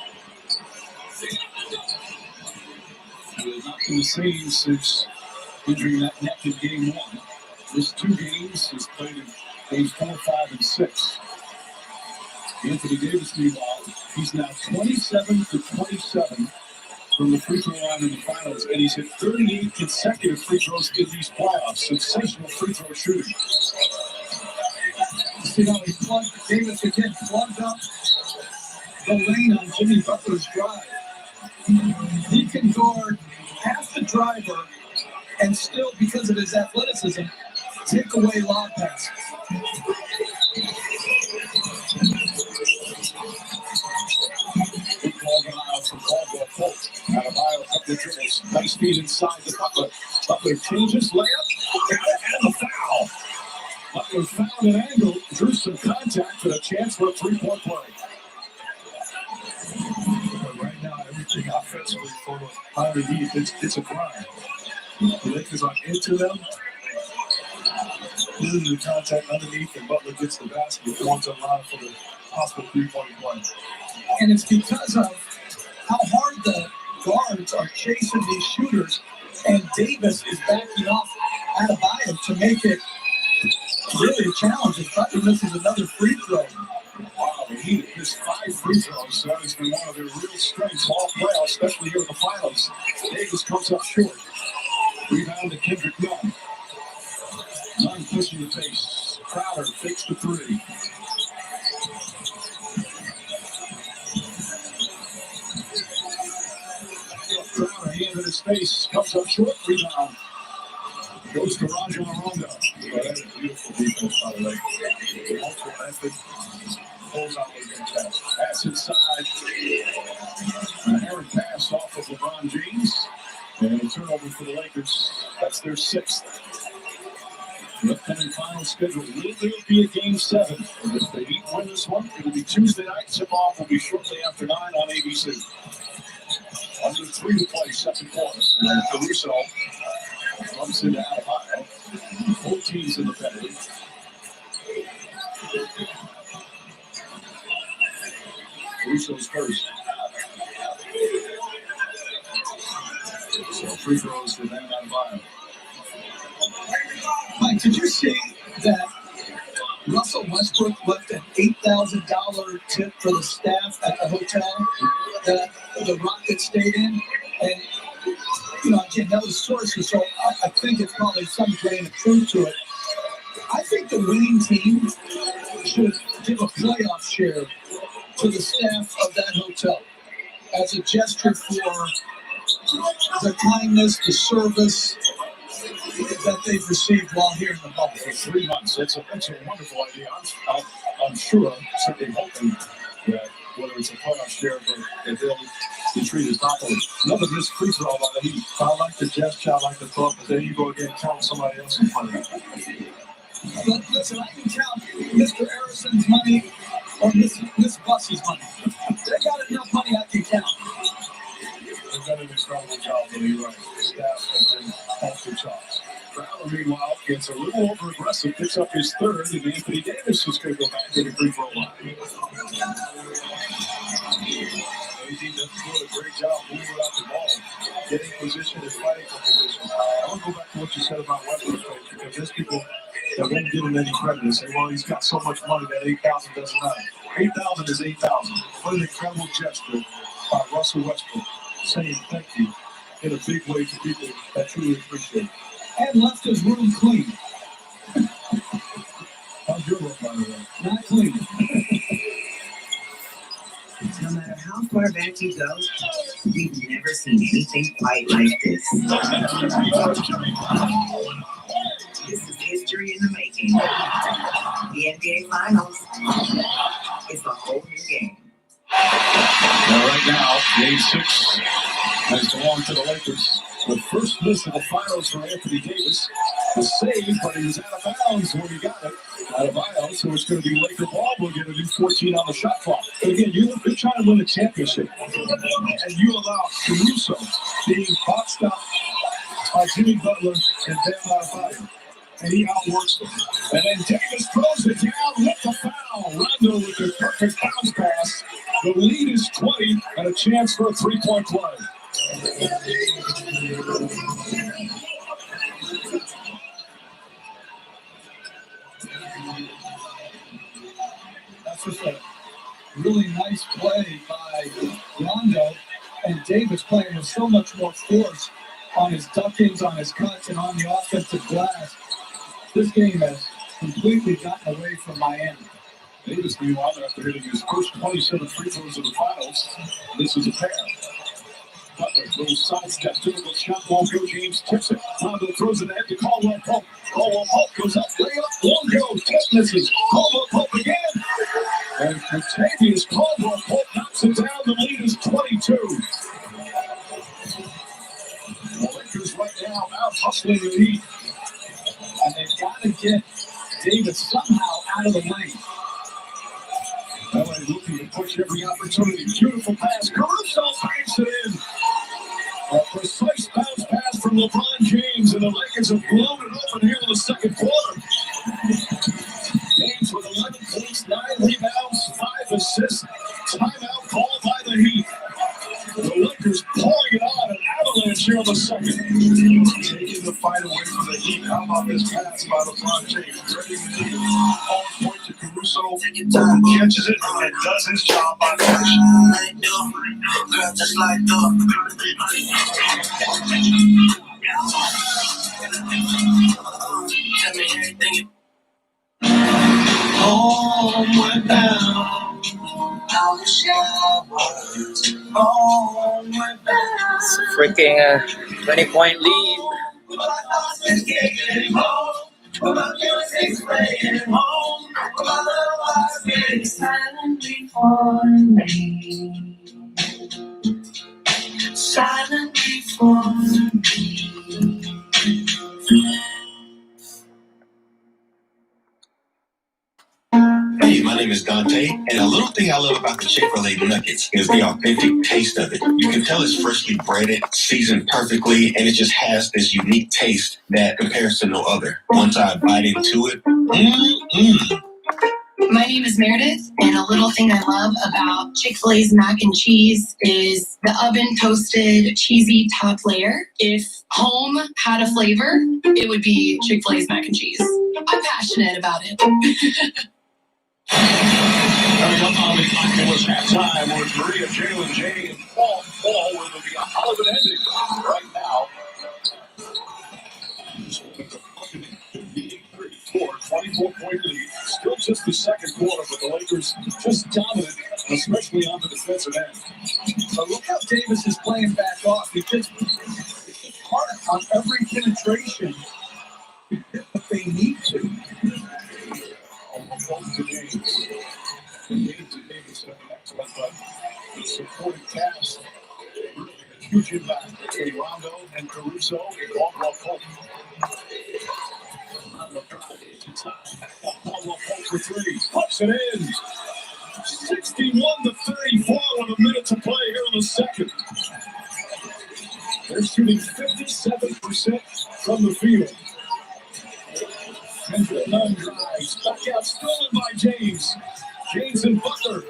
He has not been the same since injuring that neck in Game 1. This 2 games he's played in Games 4, 5, and 6. Anthony Davis, meanwhile, he's now 27 to 27 from the free throw line in the finals, and he's hit 38 consecutive free throws in these playoffs. Sensational free throw shooting. See how he plugged Davis again, plugged up the lane on Jimmy Butler's drive. He can guard half the driver and still, because of his athleticism, take away lob passes. Big ball going out from Caldwell Pope. Adebayo, a couple of dribbles. Nice feed inside the Butler. Butler changes layup. Got it, and the foul. Butler found an angle, drew some contact, but a chance for a three-point play. But right now, everything offensively for the Miami Heat, it's a grind. The Lakers are into them. Losing the contact underneath, and Butler gets the basket. Going to the line for the possible three-point play. And it's because of how hard the guards are chasing these shooters, and Davis is backing off Adebayo to make it really a challenge. If Butler misses another free throw. Wow, the Heat have missed 5 free throws. That has been one of their real strengths all playoffs, especially here in the finals. Davis comes up short. Rebound to Kendrick Nunn. Nunn pushing the pace. Crowder fakes the 3. Crowder, hand in his face, comes up short. Rebound. Goes to Rajon Rondo. Well, that is beautiful defense, by the way. Multiple effort. Pulls out the contest. Pass inside. An errant pass off of LeBron James. And a turnover for the Lakers. That's their 6th. The upcoming final schedule will be a Game 7. And if the Heat win this one, it'll be Tuesday night. Tip-off will be shortly after 9 on ABC. Under 3 to play, second quarter. And Caruso bumps into Adebayo. Both teams in the penalty. Caruso's first. So free throws for Bam Adebayo. Mike, did you see that Russell Westbrook left an $8,000 tip for the staff at the hotel that the Rockets stayed in? And, you know, again, that was sources, so I think it's probably some grain of truth to it. I think the winning team should give a playoff share to the staff of that hotel as a gesture for the kindness, the service that they've received while here in the bubble. For 3 months. That's a wonderful idea. I'm sure, I'm certainly hoping that whether it's a playoff share, that they'll be treated properly. Another missed free throw by the Heat. I like the gesture, I like the thought, but then you go again and count somebody else's money. But listen, I can count Mr. Harrison's money or Miss Bussey's money. They got enough money I can count. They've done an incredible job, but you're right. The staff have been off the charts. Crowder, meanwhile, gets a little over-aggressive, picks up his third, and Anthony Davis is going to go back to the free throw line. AD doesn't do a great job moving out the ball, getting position and fighting for position. I want to go back to what you said about Westbrook, because there's people that won't give him any credit and say, well, he's got so much money that 8,000 doesn't matter. 8,000 is 8,000. What an incredible gesture by Russell Westbrook, saying thank you in a big way to people that truly appreciate it. And left his room clean. How's your room, by the way? Not clean. No matter how far back you go, you've never seen anything quite like this. This is history in the making. The NBA Finals is a whole new game. Well, right now, Game 6 has belonged to the Lakers. The first miss of the finals for Anthony Davis was saved, but he was out of bounds when he got it. Out of bounds, so it's going to be Laker ball. We'll get a new 14 on the shot clock. But again, you're trying to win a championship, and you allow Caruso being boxed up by Jimmy Butler and Bam Adebayo, and he outworks them. And then Davis throws it down with the foul. Rondo with the perfect bounce pass. The lead is 20 and a chance for a three-point play. That's just a really nice play by Rondo, and Davis playing with so much more force on his duckings, on his cuts, and on the offensive glass. This game has completely gotten away from Miami. Davis, meanwhile, after hitting his first 27 free throws in the finals, this is a pair. Butler goes sidestep, typical shot, won't go. James tips it. Rondo throws it ahead to Caldwell Pope. Caldwell Pope goes up, layup, won't go. Tip misses. Caldwell Pope again. And Contavious Caldwell Pope knocks it down. The lead is 22. The Lakers right now out hustling the Heat. And they've got to get Davis somehow out of the lane. LA looking to push every opportunity. Beautiful pass. Caruso banks it in. A precise bounce pass from LeBron James, and the Lakers have blown it open here in the second quarter. James with 11 points, 9 rebounds, 5 assists. Timeout called by the Heat. The Lakers pouring it on, an avalanche here in the second. Taking the fight away from the Heat. How about this pass by LeBron James? Ready to do on point to Caruso. Catches it and does his job by finishing. Just like the tell me everything. Homeward bound, I wish I was homeward bound. It's a freaking 20-point lead. Silently for me. Silently for me. Hey, my name is Dante, and a little thing I love about the Chick-fil-A nuggets is the authentic taste of it. You can tell it's freshly breaded, seasoned perfectly, and it just has this unique taste that compares to no other. Once I bite into it, My name is Meredith, and a little thing I love about Chick-fil-A's mac and cheese is the oven-toasted cheesy top layer. If home had a flavor, it would be Chick-fil-A's mac and cheese. I'm passionate about it. Coming up on the Oculus halftime with Maria, Jalen, Jay, and Paul. Paul will be a Hollywood ending right now. 24-point lead. Still just the second quarter, but the Lakers just dominant, especially on the defensive end. But look how Davis is playing back off. He just hard on every penetration if they need to. Almost to James. James and Davis have an excellent, but the supporting cast. Huge impact between Rondo and Caruso and Caldwell Pope. Caldwell Pope for three. Puts it in. 61-34 with a minute to play here in the second. They're shooting 57% from the field. Kendrick Nunn drives. Back out, stolen by James. James and Butler.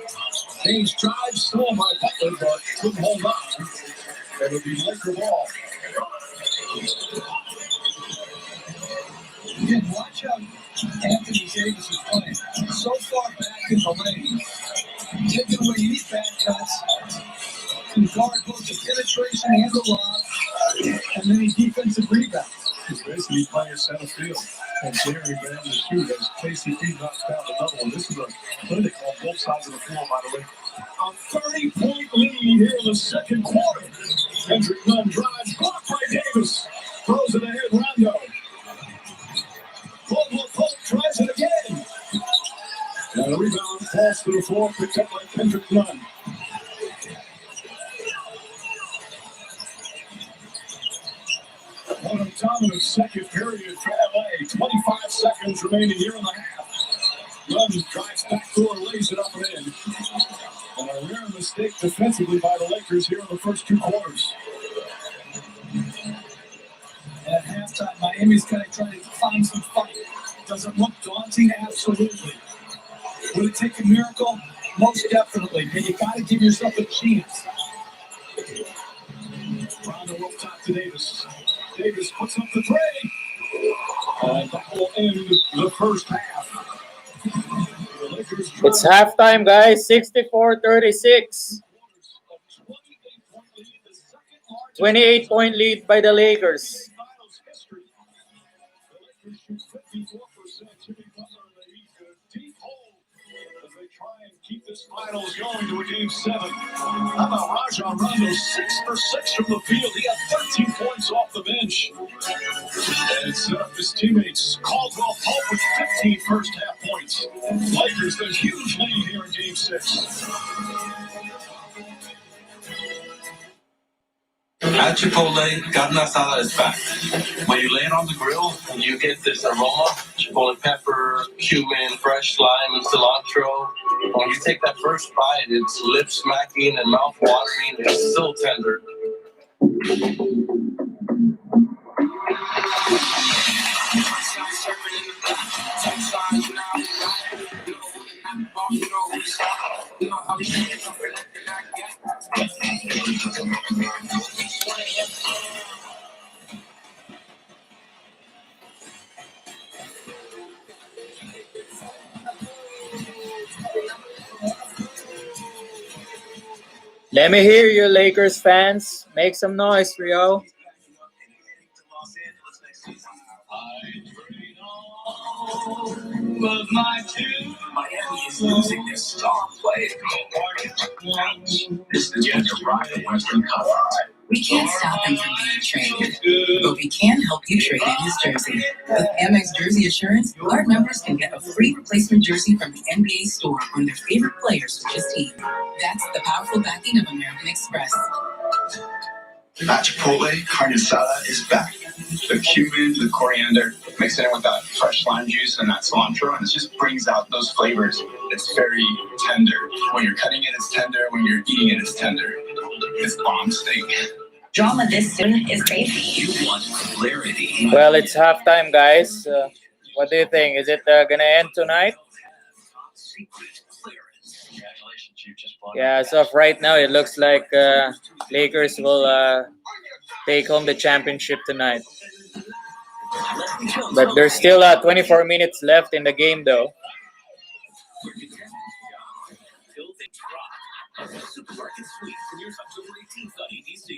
James drives, stolen by Butler, but couldn't hold on. It would be Laker ball. Again, watch how Anthony Davis is playing. So far back in the lane. Taking away any back cuts. And guard both the penetration and the lob. And then a defensive rebound. He's basically playing center field. And Jerry began to shoot as KCP knocks down the double. And this is a clinic on both sides of the floor, by the way. A 30-point lead here in the second quarter. Kendrick Nunn drives, blocked by Davis. Throws it ahead, Rondo. Caldwell Pope tries it again. And a rebound pass to the floor, picked up by Kendrick Nunn. What a dominant second period for LA. 25 seconds remaining here in the half. Nunn drives back door, lays it up and in. And a rare mistake defensively by the Lakers here in the first two quarters. At halftime, Miami's kind of trying to find some fight. Does it look daunting? Absolutely. Would it take a miracle? Most definitely. But you got to give yourself a chance. Rondo up top to Davis. Davis puts up the three. And that will end the first half. It's halftime, guys. 64-36. 28-point lead by the Lakers. Keep this finals going to a game 7. How about Rajon Rondo? 6 for 6 from the field. He had 13 points off the bench. And set up his teammates. Caldwell Pope with 15 first half points. Lakers the huge lead here in game 6. At Chipotle, carne asada is back. When you lay it on the grill and you get this aroma, chipotle pepper, cumin, fresh lime, and cilantro. When you take that first bite, it's lip smacking and mouth watering. It's so tender. Let me hear you, Lakers fans. Make some noise, Rio. Miami is losing their star player. This is yet to rock the Western Conference. We can't stop him from being traded, but we can help you trade in his jersey. With Amex Jersey Assurance, our members can get a free replacement jersey from the NBA store when their favorite players switch team. That's the powerful backing of American Express. At Chipotle, carne asada is back. The cumin, the coriander, mix it in with that fresh lime juice and that cilantro, and it just brings out those flavors. It's very tender. When you're cutting it, it's tender. When you're eating it, it's tender. It's bomb steak. Drama this soon is crazy. You want clarity. Well, it's halftime, guys. What do you think? Is it gonna end tonight? Yeah, as of right now, it looks like Lakers will take home the championship tonight. But there's still 24 minutes left in the game, though. Supermarket Suite premieres October 18th on ABC.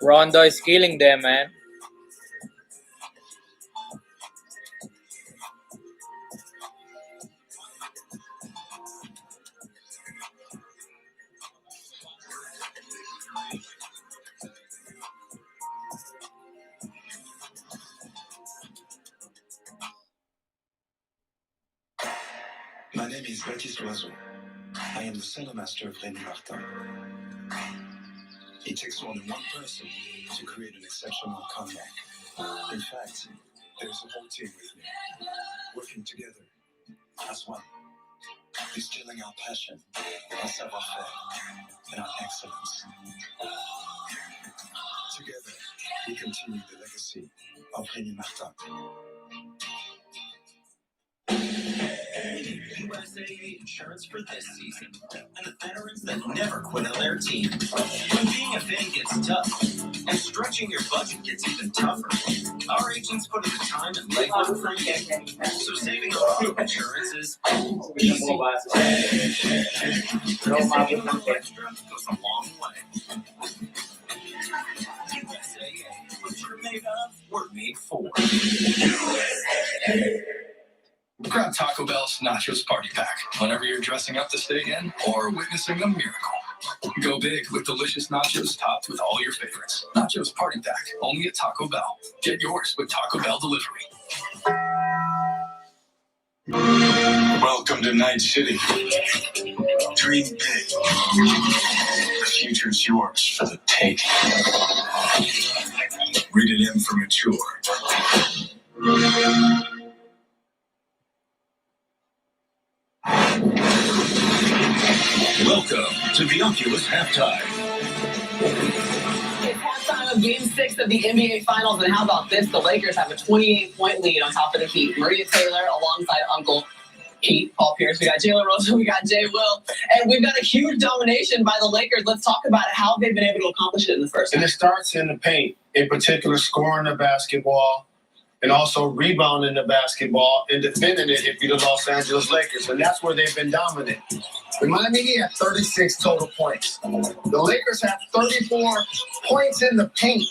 Rondo is killing them, man. My name is Baptiste Loiseau. I am the center master of Rémi Martin. It takes more than one person to create an exceptional comeback. In fact, there's a whole team with me, working together as one, distilling our passion, our savoir-faire, and our excellence. Together, we continue the legacy of Rémi Martin. USAA insurance for this season, and the veterans that never quit on their team. When being a fan gets tough, and stretching your budget gets even tougher, our agents put in the time and legwork for you. So saving on group insurance is easy. Saving a little extra goes a long way. USAA, what you're made of, we're made for. USAA. Grab Taco Bell's Nachos Party Pack whenever you're dressing up to stay in or witnessing a miracle. Go big with delicious nachos topped with all your favorites. Nachos Party Pack, only at Taco Bell. Get yours with Taco Bell delivery. Welcome to Night City. Dream big. The future's yours for the taking. Rated M for mature. Welcome to the Oculus Halftime. It's halftime of Game 6 of the NBA Finals, and how about this? The Lakers have a 28-point lead on top of the Heat. Maria Taylor alongside Uncle Pete, Paul Pierce. We got Jalen Rose, we got Jay Will, and we've got a huge domination by the Lakers. Let's talk about it, how they've been able to accomplish it in the first half. And it starts in the paint, in particular scoring the basketball, and also rebounding the basketball and defending it if you're the Los Angeles Lakers. And that's where they've been dominant. The Miami Heat had 36 total points. The Lakers have 34 points in the paint.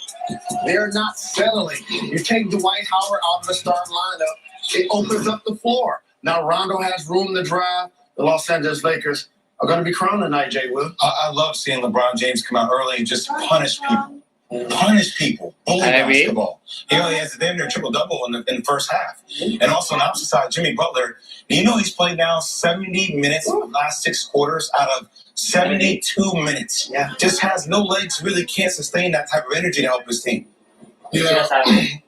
They're not settling. You take Dwight Howard out of the starting lineup, it opens up the floor. Now Rondo has room to drive. The Los Angeles Lakers are going to be crowned tonight, Jay Will. I love seeing LeBron James come out early and just punish people. Bully basketball. He only has a damn near triple-double in the first half. And also on the opposite side, Jimmy Butler, you know he's played now 70 minutes in the last 6 quarters out of 72 minutes. Yeah. Just has no legs, really can't sustain that type of energy to help his team. Yeah,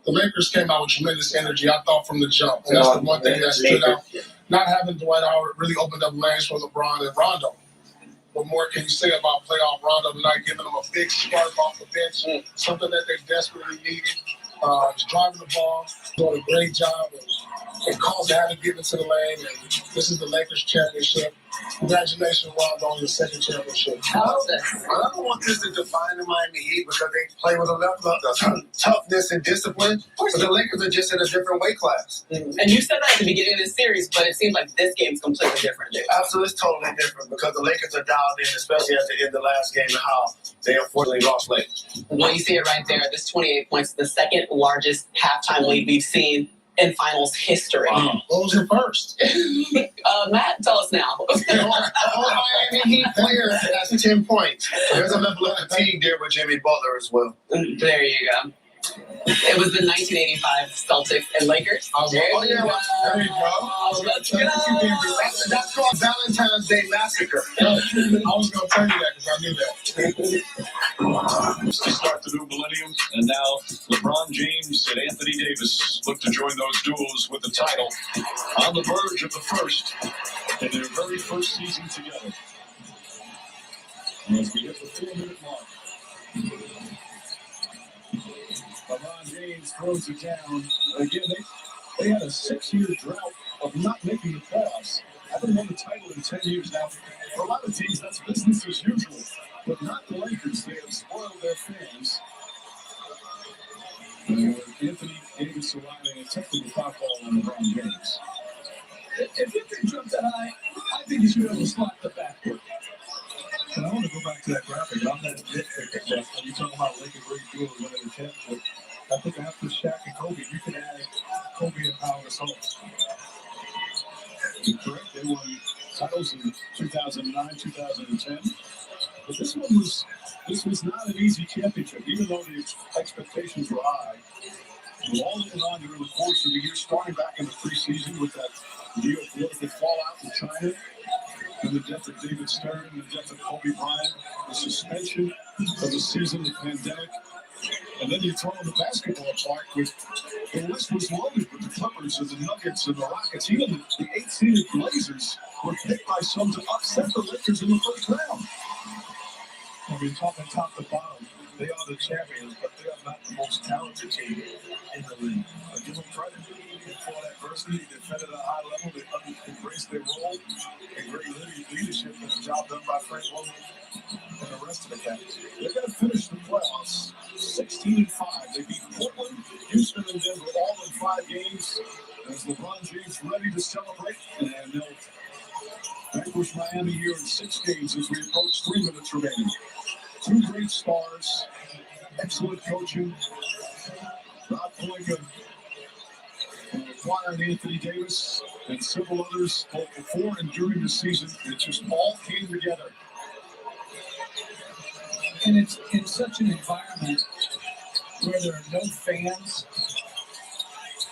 the Lakers came out with tremendous energy, I thought, from the jump. And that's the one thing that stood out. Not having Dwight Howard really opened up lanes for LeBron and Rondo. What more can you say about playoff Rondo tonight, giving them a big spark off the bench, something that they desperately needed. He's driving the ball, doing a great job, and calls it haven't given to the lane. And this is the Lakers championship. Congratulations, Rondo, on your second championship. I don't want this to define the Miami Heat because they play with a level of toughness and discipline. But the Lakers are just in a different weight class. And you said that at the beginning of this series, but it seems like this game's completely different. Absolutely, it's totally different because the Lakers are dialed in, especially at the end of the last game, and how they unfortunately lost late. Well, you see it right there. This 28 points is the second largest halftime lead we've seen in finals history. What was your first? Matt, tell us now. All Miami Heat players has 10 points. There's a level of fatigue there with Jimmy Butler as well. There you go. It was the 1985 Celtics and Lakers. There you go. Let's go. That's called Valentine's Day Massacre. I was going to tell you that because I knew that. To start the new millennium, and now LeBron James and Anthony Davis look to join those duels with the title on the verge of the first in their very first season together. As we hit the 4-minute mark, LeBron James throws it down. Again, they had a 6-year drought of not making the playoffs. Haven't won the title in 10 years now. For a lot of teams, that's business as usual. But not the Lakers. They have spoiled their fans. And with Anthony Davis arriving, a technical foul ball on LeBron James. If you can jump that high, I think you should be able to slot the backboard. And I want to go back to that graphic. I'm not nitpicking, but when you talk about Lakers great duo winning the championship, I think after Shaq and Kobe, you can add Kobe and Pau Gasol. You're correct. They won titles in 2009, 2010. But this was not an easy championship, even though the expectations were high. With all that went on during the course of the year, starting back in the preseason with that geopolitical fallout in China, and the death of David Stern, the death of Kobe Bryant, the suspension of the season, the pandemic. And then you throw in the basketball part with the list was loaded with the Clippers and the Nuggets and the Rockets. Even the 8-seeded Blazers were picked by some to upset the Lakers in the first round. I mean, talking top to bottom, they are the champions, but they are not the most talented team in the league. I give them credit. They fought adversity, they defended at a high level, they embraced their role, and great leadership, and a job done by Frank Vogel and the rest of the guys. They're going to finish the playoffs 16-5. They beat Portland, Houston, and Denver all in 5 games. As LeBron James ready to celebrate, and they'll vanquish Miami here in 6 games as we approach 3 minutes remaining. 2 great stars, excellent coaching. Rob Pelinka acquiring Anthony Davis and several others both before and during the season. It just all came together. And it's in such an environment where there are no fans,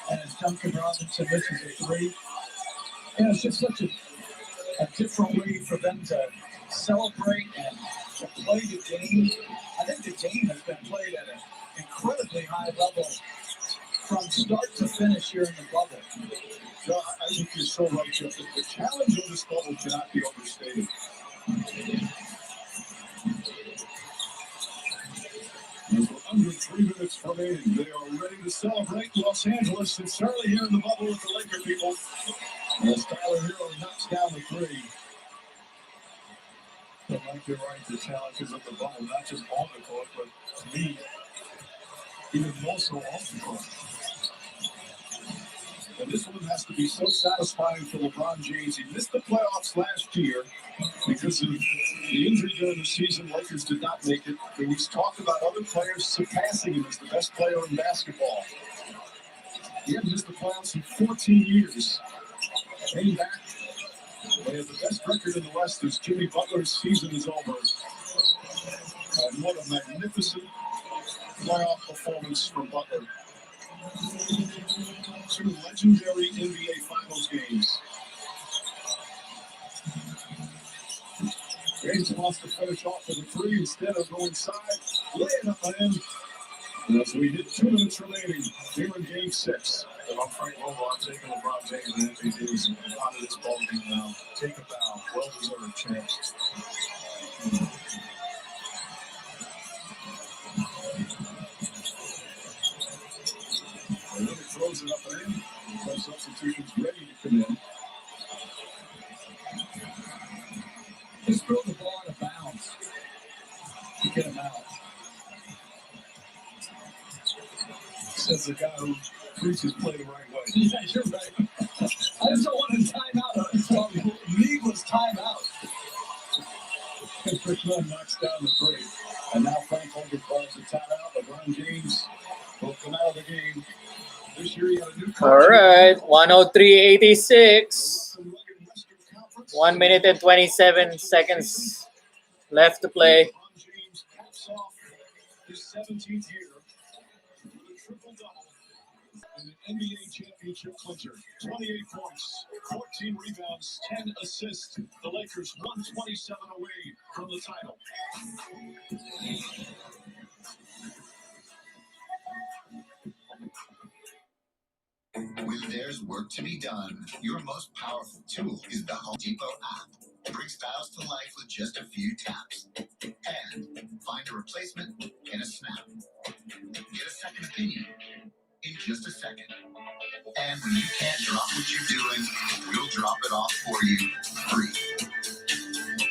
and as Duncan Robinson misses a 3, it's just such a different way for them to celebrate and to play the game. I think the game has been played at an incredibly high level from start to finish here in the bubble. John, I think you're so right, Jeff. The challenge of this bubble cannot be overstated. Under 3 minutes remaining, they are ready to celebrate Los Angeles. It's certainly here in the bubble with the Laker people. As Tyler Hero knocks down the 3. But like you're right, the challenges of the bubble, not just on the court, but to me, even more so off the court. And this one has to be so satisfying for LeBron James. He missed the playoffs last year because of the injury during the season. Lakers did not make it. There was talk about other players surpassing him as the best player in basketball. He hadn't missed the playoffs in 14 years. Came back. They have the best record in the West as Jimmy Butler's season is over. And what a magnificent playoff performance from Butler. 2 legendary NBA Finals games. James wants to finish off with a 3 instead of going inside, laying up and in. And as we hit 2 minutes remaining, here in Game 6. And I'm Frank Vogel. I'm taking LeBron James and Anthony Davis out of this ballgame now. Take a bow. Well-deserved champs. And then he throws it up and in. Some substitutions ready to come in. Just throw the ball out of bounds to get him out. Says the guy who treats his play the right way. Yeah, you're right. I just don't want a timeout. Needless timeout. And Chris Dunn knocks down the 3. And now Frank Vogel calls the timeout. LeBron James will come out of the game. This year he got a new coach. All right, 103-86. 1 minute and 27 seconds left to play. James caps off his 17th year with a triple-double and an NBA championship clincher. 28 points, 14 rebounds, 10 assists. The Lakers 127 away from the title. When there's work to be done, your most powerful tool is the Home Depot app. Bring styles to life with just a few taps. and find a replacement in a snap. Get a second opinion in just a second. And when you can't drop what you're doing, we'll drop it off for you free.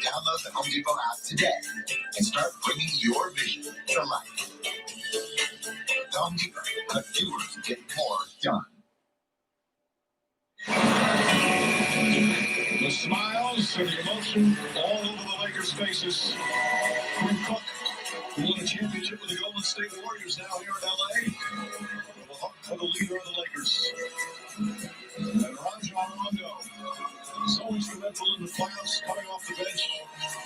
Download the Home Depot app today and start bringing your vision to life. The Home Depot, let doers get more done. The smiles and the emotion all over the Lakers' faces. Quinn Cook, who won a championship with the Golden State Warriors, now here in L.A. The hook for the leader of the Lakers. And Rajon Rondo is always the mental in the playoffs, coming off the bench.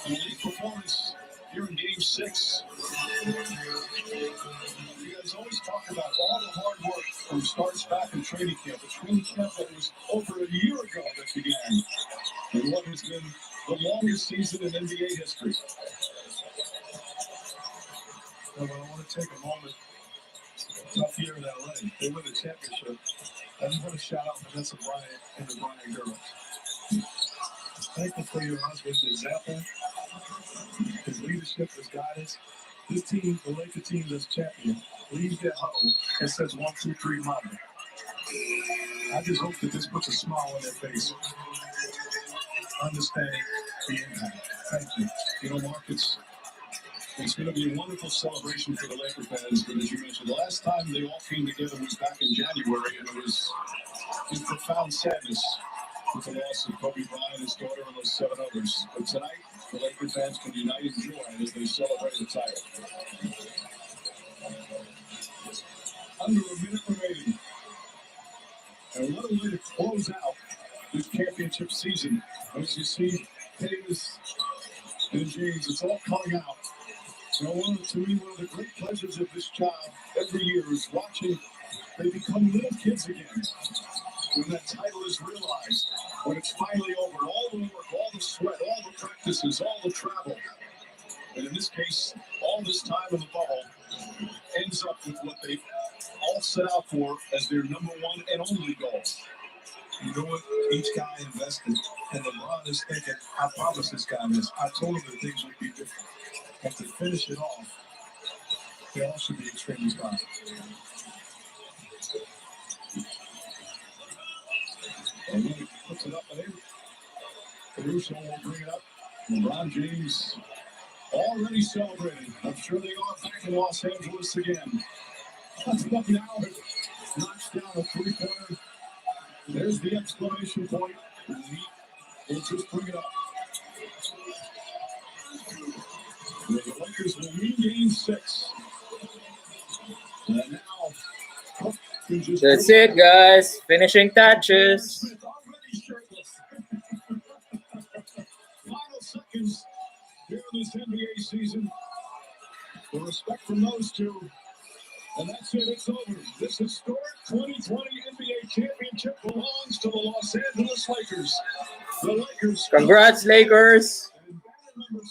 An elite performance here in Game 6. You guys always talk about all the hard work from starts back in training camp. A training camp that was over a year ago that began. And what has been the longest season in NBA history. Well, I want to take a moment. Tough year in LA. They win the championship. I just want to shout out Vanessa Bryant and the Bryant girls. Thankful for your husband's example, his leadership, his guidance. This team, the Lakers team that's champion, leaves that huddle and says 1, 2, 3, motto. I just hope that this puts a smile on their face. Understanding the impact. Thank you. You know, Mark, it's going to be a wonderful celebration for the Laker fans, but as you mentioned, the last time they all came together was back in January, and it was in profound sadness with the loss of Kobe Bryant, his daughter, and those 7 others. But tonight, the Laker fans can unite in joy as they celebrate the title. Under a minute remaining. And what a way to close out this championship season. As you see, Davis and James, it's all coming out. You know, to me, one of the great pleasures of this job every year is watching they become little kids again. When that title is realized, when it's finally over, all the work, all the sweat, all the practices, all the travel, and in this case, all this time in the bubble ends up with what they all set out for as their number one and only goal. You know what? Each guy invested, and LeBron is thinking, I promised this guy this. I told him that things would be different. And to finish it off, they all should be extremely proud. And when he puts it up at him, Caruso will bring it up. LeBron James already celebrating. I'm sure they are back in Los Angeles again. That's about an hour. Knocks down a 3-pointer. There's the exclamation point. We'll just bring it up. The Lakers will win Game 6. And now, that's it, guys. Finishing touches. Final seconds here in this NBA season. The respect from those two. And that's it. It's over. This historic 2020 NBA championship belongs to the Los Angeles Lakers. The Lakers. Congrats, Lakers. And banner number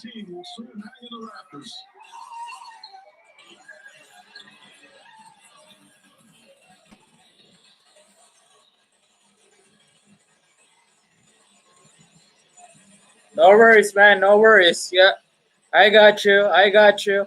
17 will soon hang in the rafters. No worries, man. No worries. Yeah, I got you. I got you.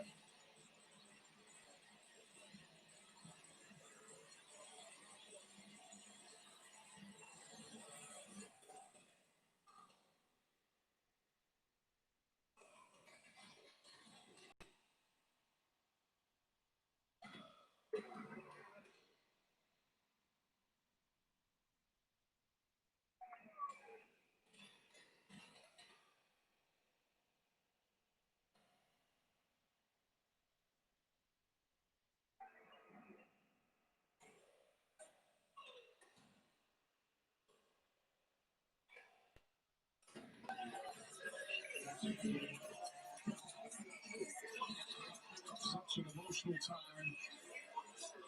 Such an emotional time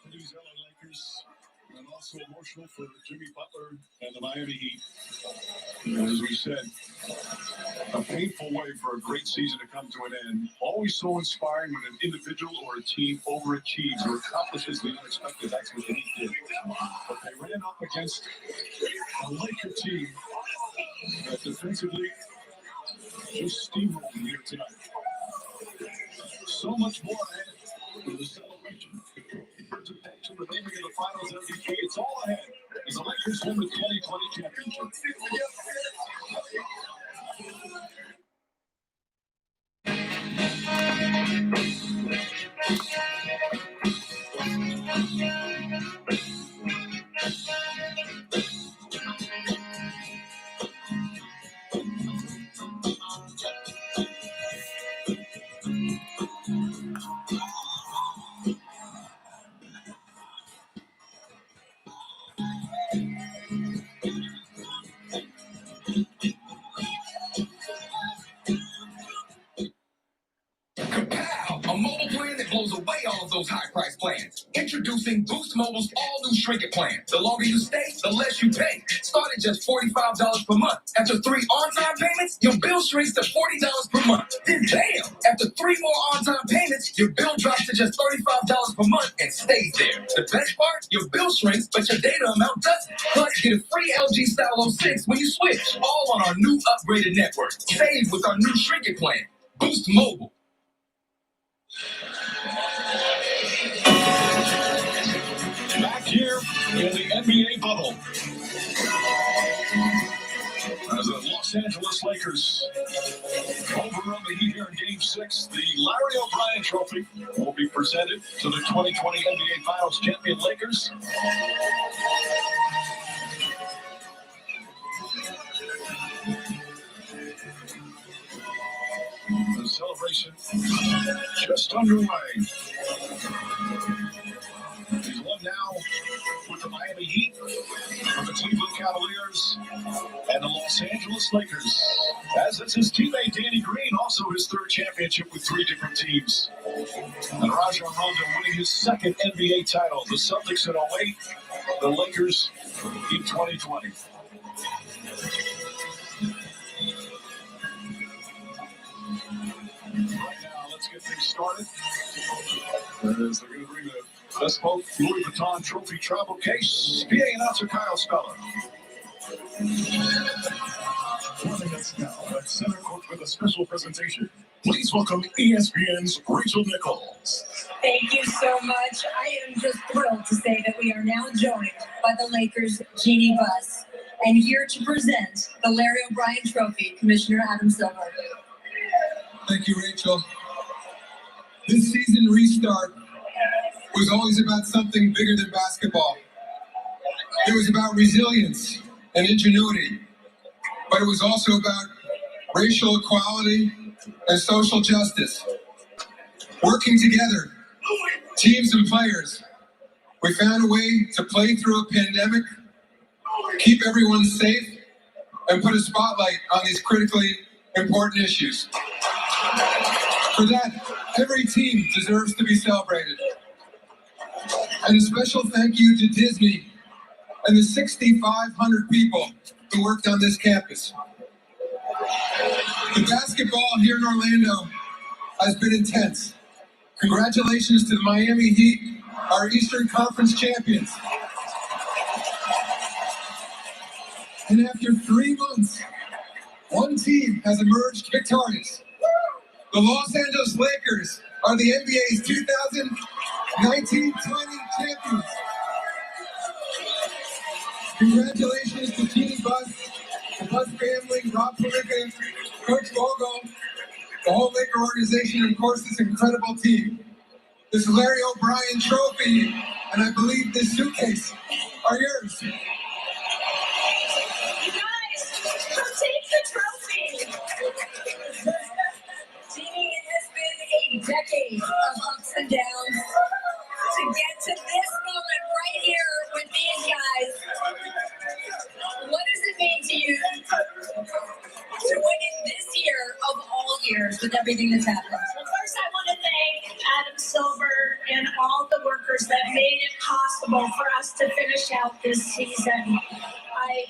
for these LA Lakers, and also emotional for Jimmy Butler and the Miami Heat. And as we said, a painful way for a great season to come to an end. Always so inspiring when an individual or a team overachieves or accomplishes the unexpected. That's what the Heat did. But they ran up against a Laker team that defensively just steamrolled here tonight. so much more ahead with the celebration. To the naming of the finals MVP, it's all ahead as the Lakers win the 2020 championship. A mobile plan that blows away all of those high price plans. Introducing Boost Mobile's all-new Shrink It plan. The longer you stay, the less you pay. Start at just $45 per month. After 3 on-time payments, your bill shrinks to $40 per month. Then bam! After 3 more on-time payments, your bill drops to just $35 per month and stays there. The best part? Your bill shrinks, but your data amount doesn't. Plus, get a free LG Style 06 when you switch. All on our new upgraded network. Save with our new Shrink It plan. Boost Mobile. Back here in the NBA bubble, as the Los Angeles Lakers overrun the Heat here in Game 6, the Larry O'Brien Trophy will be presented to the 2020 NBA Finals champion Lakers. The celebration just underway. He's won now with the Miami Heat, with the Cleveland Cavaliers, and the Los Angeles Lakers. As is his teammate Danny Green, also his 3rd championship with 3 different teams. And Rajon Rondo winning his 2nd NBA title. The Celtics in 08, the Lakers in 2020. Right now, let's get things started. As they're going to bring the bespoke Louis Vuitton Trophy travel case. PA announcer Kyle Speller. Joining us now at Center Court with a special presentation. Please welcome ESPN's Rachel Nichols. Thank you so much. I am just thrilled to say that we are now joined by the Lakers' Genie Bus. And here to present the Larry O'Brien Trophy, Commissioner Adam Silver. Thank you, Rachel. This season restart was always about something bigger than basketball. It was about resilience and ingenuity, but it was also about racial equality and social justice. Working together, teams and players, we found a way to play through a pandemic, keep everyone safe, and put a spotlight on these critically important issues. For that, every team deserves to be celebrated. And a special thank you to Disney and the 6,500 people who worked on this campus. The basketball here in Orlando has been intense. Congratulations to the Miami Heat, our Eastern Conference champions. And after 3 months, one team has emerged victorious. The Los Angeles Lakers are the NBA's 2019-20 champions. Congratulations to Genie Bus, the Bus family, Rob Pelinka, Coach Vogel, the whole Laker organization, and of course this incredible team. This Larry O'Brien Trophy, and I believe this suitcase are yours. You guys, come take the trophy. Genie, it has been a decade of ups and downs to get to this moment right here with these guys. What does it mean to you to win it this year of all years with everything that's happened? Well, first I want to thank Adam Silver and all the workers that made it possible for us to finish out this season. I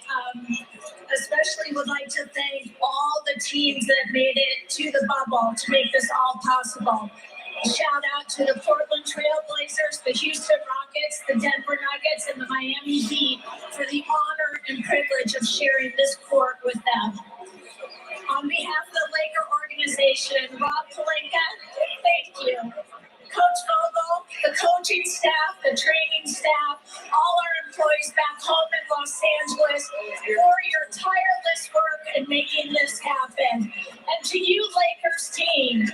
especially would like to thank all the teams that made it to the bubble to make this all possible. Shout out to the Portland Trail Blazers, the Houston Rockets, the Denver Nuggets, and the Miami Heat for the honor and privilege of sharing this court with them. On behalf of the Laker organization, Rob Pelinka, thank you. in making this happen. And to you, Lakers team,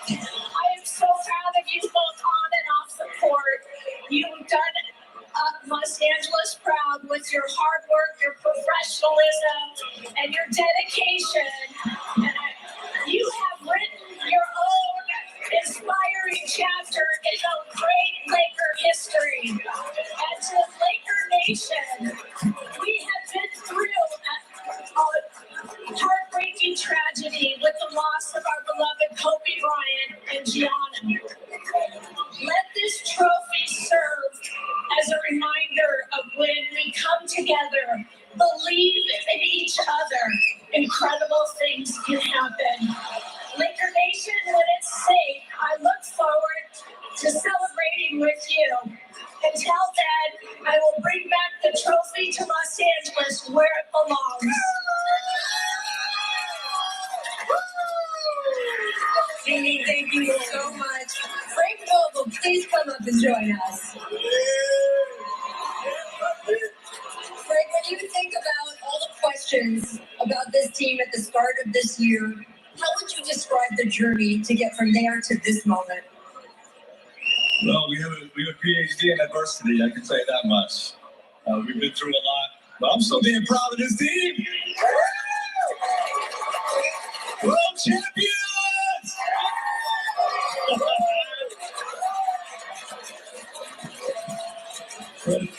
I am so proud of you both on and off the court. You've done Los Angeles proud with your hard work, your professionalism, and your dedication. And you have written your own inspiring chapter in the great Laker history. And to Laker Nation, we have been through a heartbreaking tragedy with the loss of our beloved Kobe Bryant and Gianna. Let this trophy serve as a reminder of when we come together, believe in each other, incredible things can happen. Laker Nation, when it's safe, I look forward to celebrating with you. Until then, I will bring back the trophy to Los Angeles where it belongs. Jeannie, thank you so much. Frank Vogel, please come up and join us. Frank, when you think about all the questions about this team at the start of this year, how would you describe the journey to get from there to this moment? Well, we have a PhD in adversity, I can say that much. We've been through a lot, but I'm so damn proud of this team. World champions!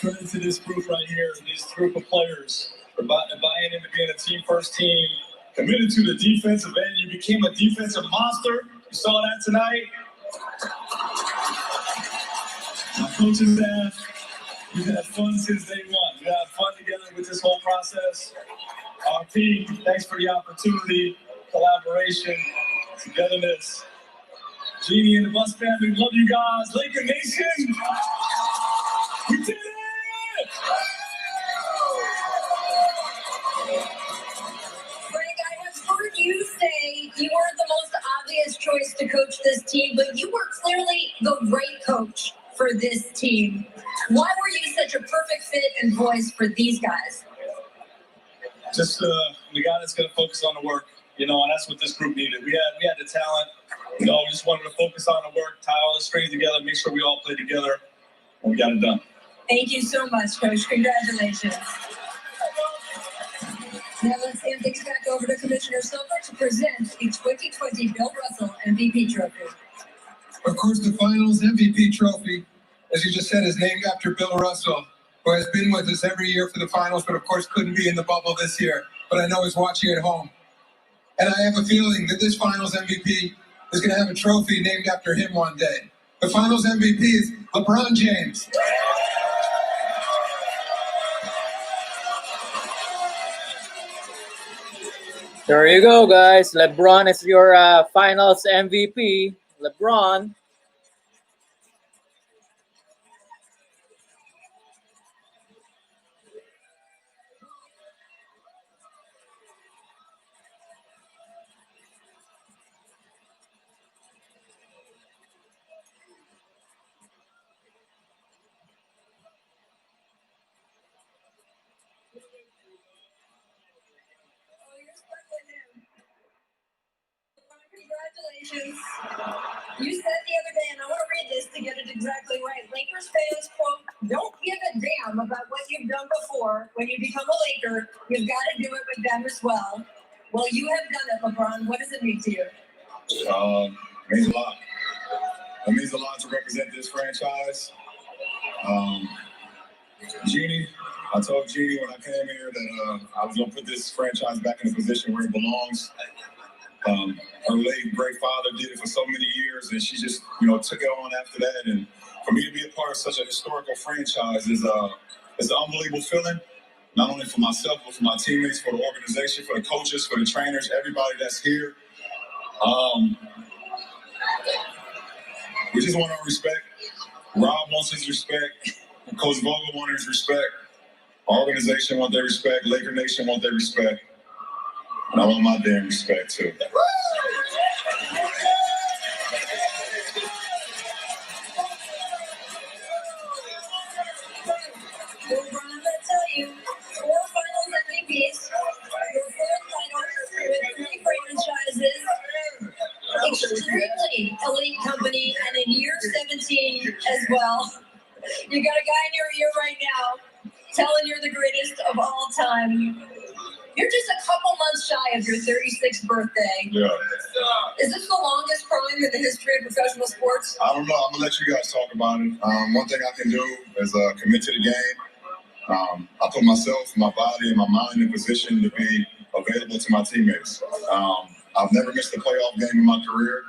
Credit to this group right here, this group of players for buying into being a team first team, committed to the defensive end. You became a defensive monster. You saw that tonight. My coaching staff, we've had fun since day one. We've had fun together with this whole process. Our team, thanks for the opportunity, collaboration, togetherness. Jeannie and the Bus family, love you guys. Laker Nation, we did it! Frank, I have heard you say you weren't the most obvious choice to coach this team, but you were clearly the right coach for this team. Why were you such a perfect fit and voice for these guys? Just the guy that's going to focus on the work, and that's what this group needed. We had the talent, we just wanted to focus on the work, tie all the strings together, make sure we all play together, and we got it done. Thank you so much, Coach. Congratulations. Now let's hand things back over to Commissioner Silver to present the 2020 Bill Russell MVP Trophy. Of course, the Finals MVP trophy, as you just said, is named after Bill Russell, who has been with us every year for the Finals, but of course couldn't be in the bubble this year. But I know he's watching at home. And I have a feeling that this Finals MVP is going to have a trophy named after him one day. The Finals MVP is LeBron James. There you go, guys. LeBron is your Finals MVP. LeBron. Congratulations. You said the other day, and I want to read this to get it exactly right. Lakers fans, quote, don't give a damn about what you've done before. When you become a Laker, you've got to do it with them as well. Well, you have done it, LeBron. What does it mean to you? It means a lot. It means a lot to represent this franchise. Jeannie, I told Jeannie when I came here that I was going to put this franchise back in a position where it belongs. Her late great father did it for so many years, and she just, took it on after that. And for me to be a part of such a historical franchise is an unbelievable feeling, not only for myself, but for my teammates, for the organization, for the coaches, for the trainers, everybody that's here. We just want our respect. Rob wants his respect. Coach Vogel wants his respect. Our organization wants their respect. Laker Nation wants their respect. And I want my damn respect, too. Well, Ron, I'm going to tell you, 4 Finals MVPs, as well. You got a guy in your ear right now telling you're the greatest of all time. You're just a couple months shy of your 36th birthday. Yeah. Is this the longest prime in the history of professional sports? I don't know. I'm gonna let you guys talk about it. One thing I can do is commit to the game. I put myself, my body, and my mind in position to be available to my teammates. I've never missed a playoff game in my career,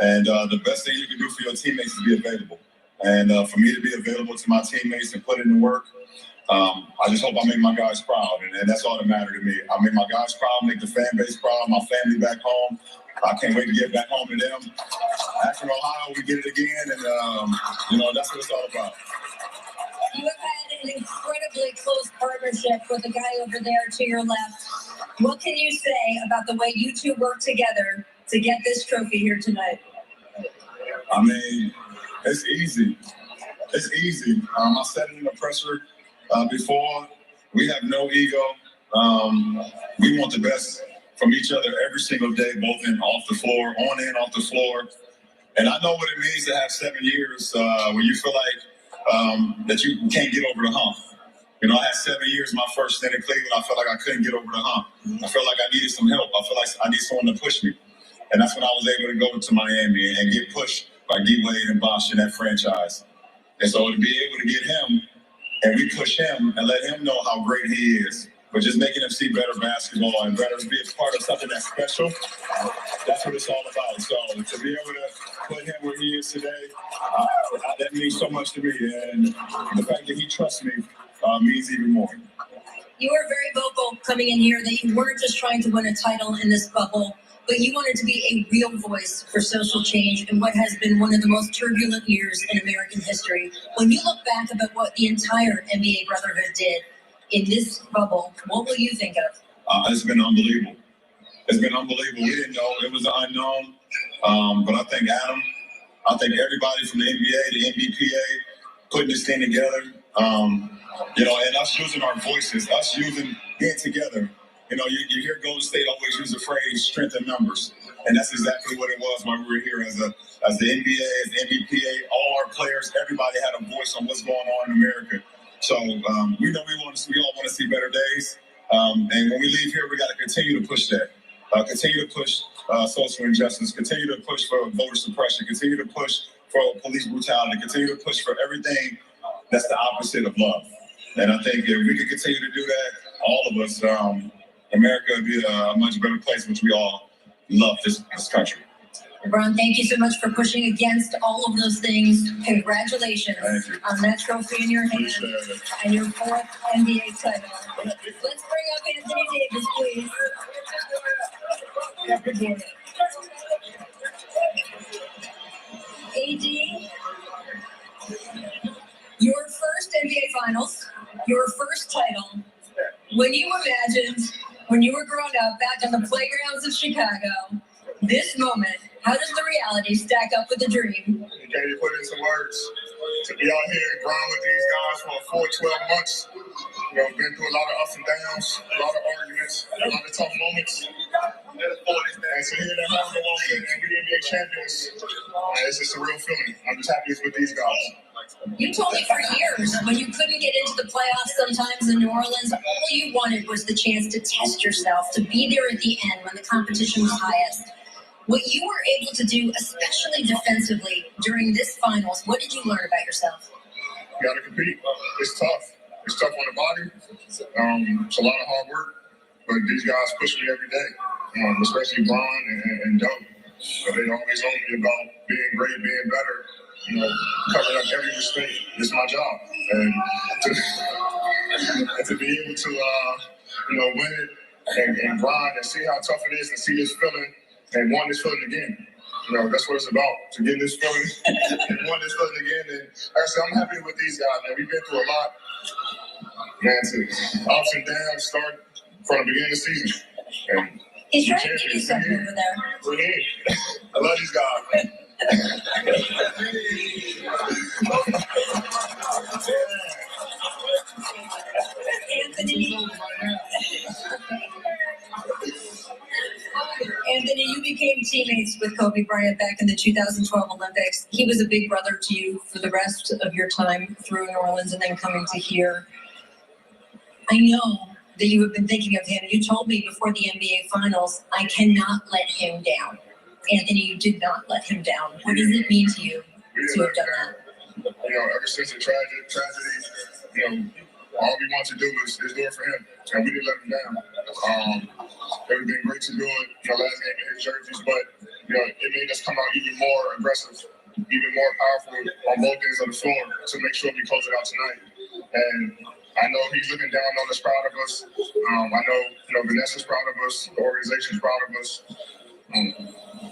and the best thing you can do for your teammates is be available. And for me to be available to my teammates and put in the work, I just hope I make my guys proud, and that's all that matters to me. I make my guys proud, make the fan base proud, my family back home. I can't wait to get back home to them. After Ohio, we get it again, and that's what it's all about. You have had an incredibly close partnership with the guy over there to your left. What can you say about the way you two work together to get this trophy here tonight? I mean, it's easy. It's easy. I said it in the presser before. We have no ego. We want the best from each other every single day, both in off the floor, on and off the floor. And I know what it means to have 7 years where you feel like that you can't get over the hump. You know, I had 7 years, my first stint in Cleveland, I felt like I couldn't get over the hump. I felt like I needed some help. I felt like I need someone to push me. And that's when I was able to go to Miami and get pushed by D. Wade and Bosh in that franchise. And so to be able to get him, and we push him and let him know how great he is, but just making him see better basketball and better be a part of something that's special, that's what it's all about. So to be able to put him where he is today, that means so much to me. And the fact that he trusts me means even more. You were very vocal coming in here that you weren't just trying to win a title in this bubble, but you wanted to be a real voice for social change in what has been one of the most turbulent years in American history. When you look back about what the entire NBA Brotherhood did in this bubble, what will you think of? It's been unbelievable. It's been unbelievable. We didn't know. It was an unknown. But I think Adam, I think everybody from the NBA, the NBPA, putting this thing together, and us using our voices, us being together. You know, you hear Golden State always use the phrase strength in numbers. And that's exactly what it was when we were here as the NBA, as the NBPA, all our players, everybody had a voice on what's going on in America. So we know we all want to see better days. And when we leave here, we got to continue to push that. Continue to push social injustice, continue to push for voter suppression, continue to push for police brutality, continue to push for everything that's the opposite of love. And I think if we could continue to do that, all of us, America would be a much better place, which we all love this country. LeBron, thank you so much for pushing against all of those things. Congratulations on that trophy in your hand and your 4th NBA title. Let's bring up Anthony Davis, please. AD, your first NBA Finals, your first title. When you imagined, when you were growing up back on the playgrounds of Chicago, this moment, how does the reality stack up with the dream? You can't even put it into words. To be out here and grind with these guys for a full 12 months, been through a lot of ups and downs, a lot of arguments, a lot of tough moments. And to hear that Harvard walk in and we NBA champions, it's just a real feeling. I'm just happy it's with these guys. You told me for years when you couldn't get into the playoffs sometimes in New Orleans, all you wanted was the chance to test yourself, to be there at the end when the competition was highest. What you were able to do, especially defensively during this finals, what did you learn about yourself? You got to compete. It's tough. It's tough on the body. It's a lot of hard work, but these guys push me every day, especially Bron and Doug. They always own me about being great, being better, covering up every mistake. It's my job. And to be able to, win it and grind and see how tough it is and see this feeling and want this feeling again. That's what it's about, to get this feeling and want this feeling again. And like I said, I'm happy with these guys, man. We've been through a lot. Man, to ups and downs, start from the beginning of the season. And he's trying to give you something over there. We're in. I love these guys, man. Anthony, you became teammates with Kobe Bryant back in the 2012 Olympics. He was a big brother to you for the rest of your time through New Orleans and then coming to here. I know that you have been thinking of him. You told me before the NBA Finals, I cannot let him down. Anthony, you did not let him down. What does it mean to you to have done that? Ever since the tragedy, all we want to do is do it for him, and we didn't let him down. It would have been great to do it, last game in his jerseys, but it made us come out even more aggressive, even more powerful on both ends of the floor to make sure we close it out tonight. And I know he's looking down on us, proud of us. I know, Vanessa's proud of us, the organization's proud of us.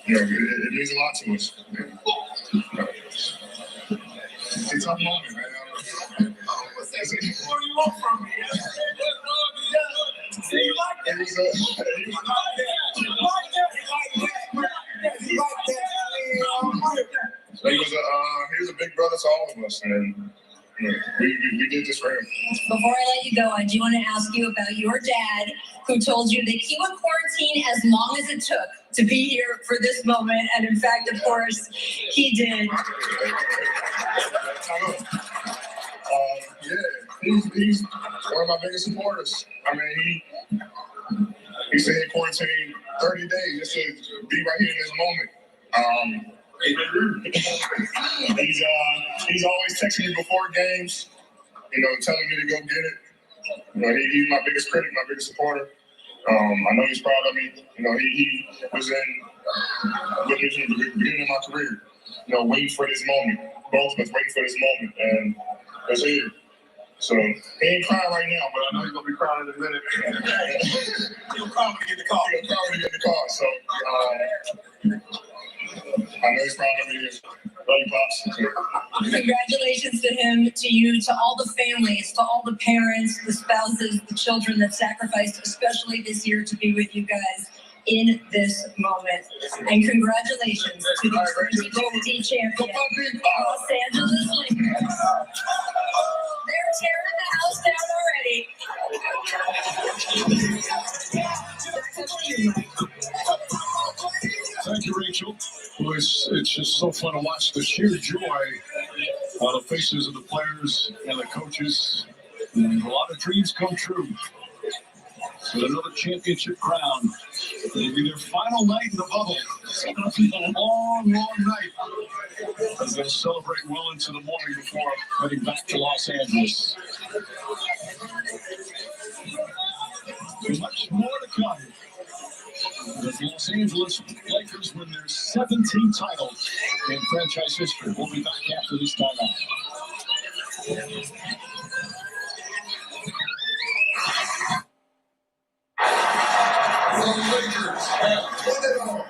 It means a lot to us. It's a tough moment, man. What do you want from me? You like that? He was a big brother to all of us, and we did this for him. Before I let you go, I do want to ask you about your dad, who told you that he would quarantine as long as it took to be here for this moment, and in fact, of course, he did. He's one of my biggest supporters. I mean, he said he quarantined 30 days just to be right here in this moment. He's always texting me before games, telling me to go get it. He's my biggest critic, my biggest supporter. I know he's proud of me. He was with me from the beginning of my career, waiting for this moment. Both of us waiting for this moment, and it's here. So he ain't crying right now, but I know he's gonna be crying in a minute. He'll cry when he get in the car. So I know he's proud of me. Love you, Pops. Congratulations to him, to you, to all the families, to all the parents, the spouses, the children that sacrificed, especially this year, to be with you guys in this moment. And congratulations to the 2020 champion, Los Angeles Lakers. They're tearing the house down already. Thank you, Rachel. Well, it's just so fun to watch the sheer joy on the faces of the players and the coaches. And a lot of dreams come true. So another championship crown. It'll be their final night in the bubble. It's going to be a long, long night as they'll celebrate well into the morning before heading back to Los Angeles. Much more to come. The Los Angeles Lakers win their 17th title in franchise history. We'll be back after this timeout. The Lakers have won it all.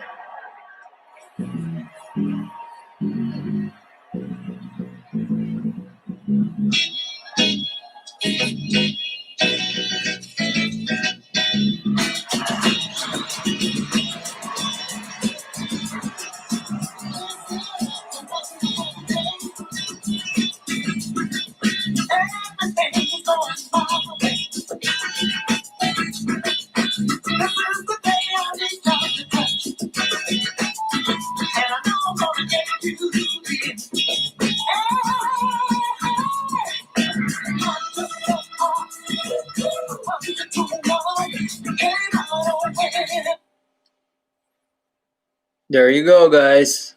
There you go, guys.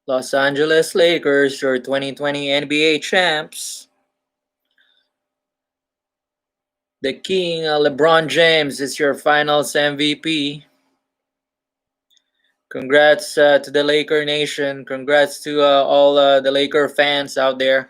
Los Angeles Lakers, your 2020 NBA champs. The King, LeBron James, is your Finals MVP. Congrats to the Laker Nation. Congrats to all the Laker fans out there.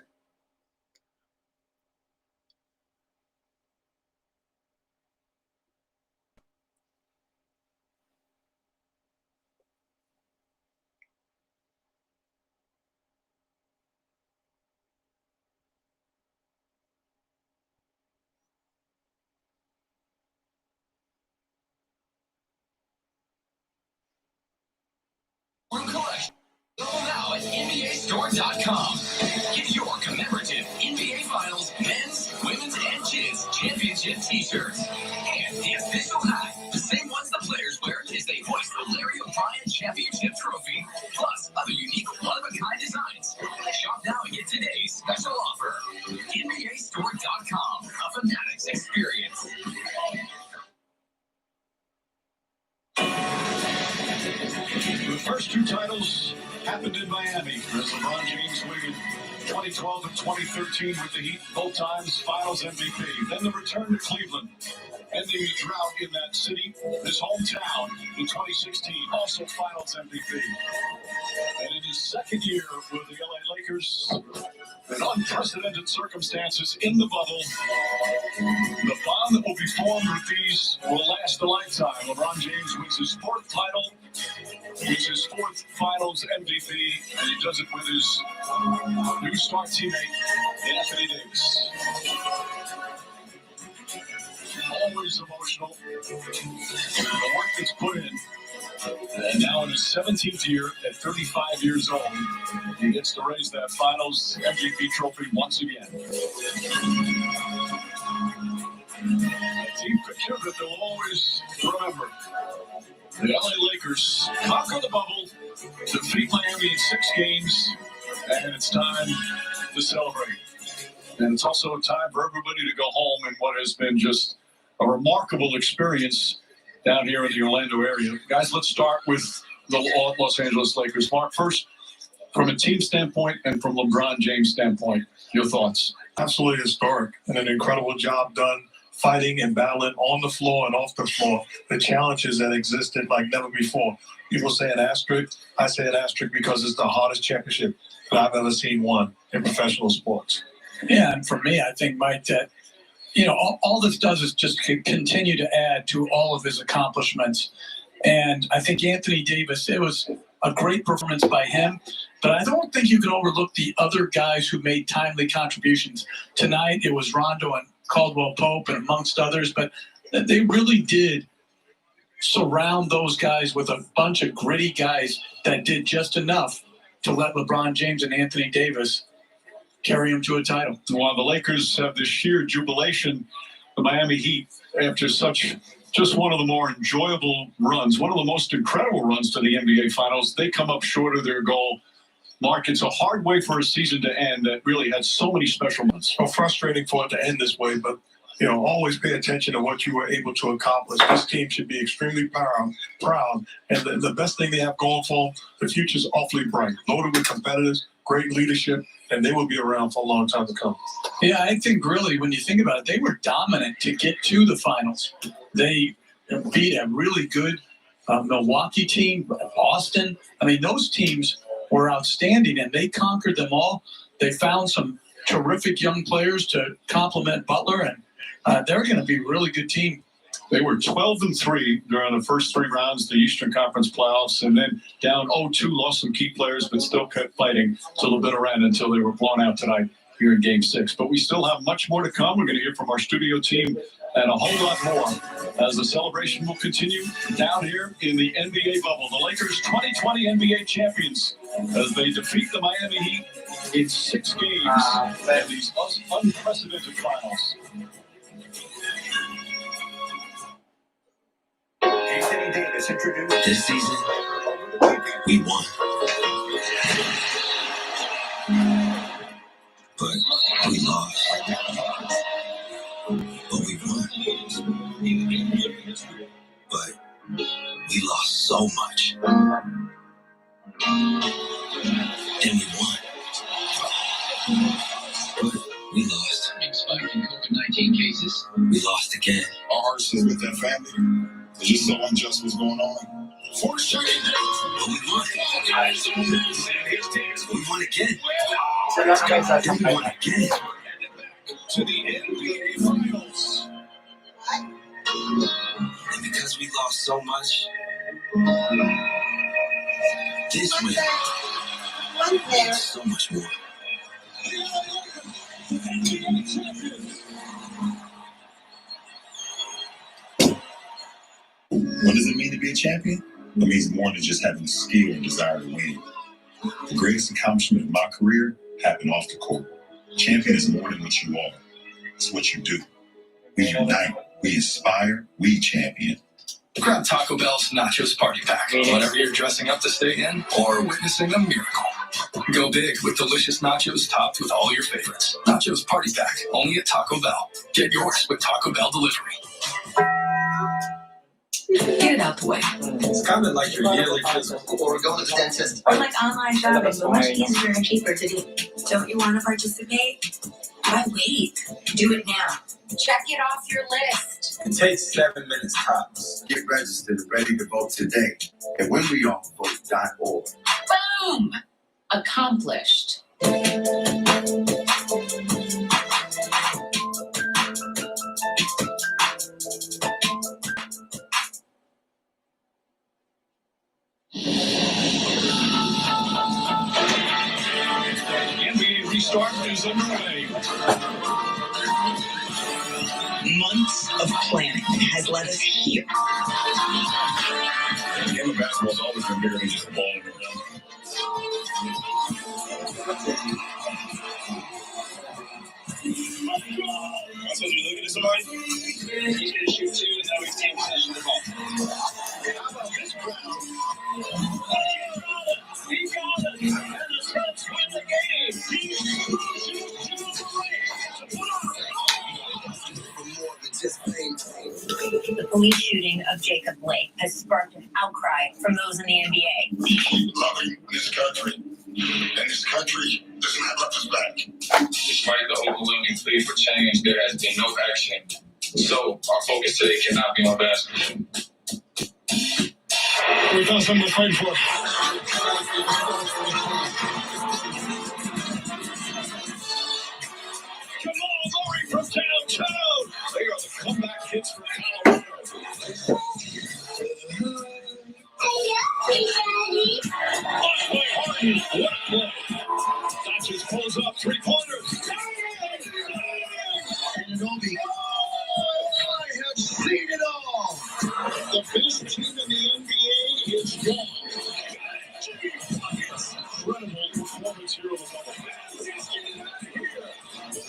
Go now at NBAStore.com. Get your commemorative NBA Finals men's, women's, and kids championship t-shirts. And the official hat, the same ones the players wear as they hoist the Larry O'Brien first two titles happened in Miami as LeBron James winning in 2012 and 2013 with the Heat, both times Finals MVP. Then the return to Cleveland, ending the drought in that city, his hometown, in 2016, also Finals MVP. And in his second year with the LA Lakers, in unprecedented circumstances in the bubble, the bond that will be formed with these will last a lifetime. LeBron James wins his fourth title, wins his fourth Finals MVP, and he does it with his new star teammate, Anthony Davis. Always emotional. The work that's put in. And now in his 17th year, at 35 years old, he gets to raise that Finals MVP trophy once again. A team picture that they'll always remember. The LA Lakers conquer the bubble, defeat Miami in 6 games, and it's time to celebrate. And it's also time for everybody to go home in what has been just a remarkable experience down here in the Orlando area. Guys, let's start with the Los Angeles Lakers. Mark, first, from a team standpoint and from LeBron James' standpoint, your thoughts? Absolutely historic and an incredible job done fighting and battling on the floor and off the floor. The challenges that existed like never before. People say an asterisk. I say an asterisk because it's the hardest championship that I've ever seen won in professional sports. Yeah, and for me, I think, Mike, that all this does is just continue to add to all of his accomplishments. And I think Anthony Davis, it was a great performance by him, but I don't think you can overlook the other guys who made timely contributions. Tonight, it was Rondo and Caldwell Pope and amongst others, but they really did surround those guys with a bunch of gritty guys that did just enough to let LeBron James and Anthony Davis carry him to a title. While the Lakers have this sheer jubilation, the Miami Heat, after such just one of the more enjoyable runs, one of the most incredible runs to the NBA Finals, they come up short of their goal. Mark, it's a hard way for a season to end that really had so many special moments. So frustrating for it to end this way, but always pay attention to what you were able to accomplish. This team should be extremely proud. And the best thing they have going for them, the future's awfully bright. Loaded with competitors, great leadership, and they will be around for a long time to come. Yeah, I think really, when you think about it, they were dominant to get to the finals. They beat a really good Milwaukee team, Boston. I mean, those teams were outstanding, and they conquered them all. They found some terrific young players to complement Butler, and they're going to be a really good team. They were 12-3 during the first 3 rounds of the Eastern Conference playoffs, and then down 0-2, lost some key players, but still kept fighting till the bitter end until they were blown out tonight here in Game 6. But we still have much more to come. We're going to hear from our studio team and a whole lot more as the celebration will continue down here in the NBA bubble. The Lakers 2020 NBA champions as they defeat the Miami Heat in 6 games in these unprecedented finals. Anthony Davis introduced this season. We won. But we lost. But we won. But we lost so much. And we won. But we lost. Spike in COVID-19 cases. We lost again. Our hearts is with that family. It's just so unjust what's going on. For sure. But we won. We won again. We won again. To the NBA Finals. And because we lost so much, this win means so much more. What does it mean to be a champion? It means more than just having the skill and desire to win. The greatest accomplishment of my career happened off the court. Champion is more than what you are. It's what you do. We unite. We inspire. We champion. Grab Taco Bell's Nachos Party Pack whenever you're dressing up to stay in or witnessing a miracle. Go big with delicious nachos topped with all your favorites. Nachos Party Pack, only at Taco Bell. Get yours with Taco Bell delivery. Get it out the way. It's kind of like your yearly physical. Or going to the dentist. Or like online shopping, but much easier and cheaper to do. Don't you want to participate? Why wait? Do it now. Check it off your list. It takes 7 minutes tops. Get registered and ready to vote today at whenweallvote.org. Boom! Accomplished. NBA restart is underway. Months of planning has led us here. The game of basketball has always been bigger than just a ball in your mouth. So you looking at somebody? He's going to shoot two, and now he's taking possession of the ball. How about this crowd? He got it! And the Suns win the game! The police shooting of Jacob Blake has sparked an outcry from those in the NBA. Loving this country, and this country does not left us back. Despite the overwhelming plea for change, there has been no action. So our focus today cannot be on basketball. We found something to fight for. Jamal Murray from downtown. They are the comeback hits for Colorado. By Harden, what a play. Dodgers pulls up 3-pointers. And Obi. I have seen it all. The best team in the NBA is gone. Incredible performance here on the bubble.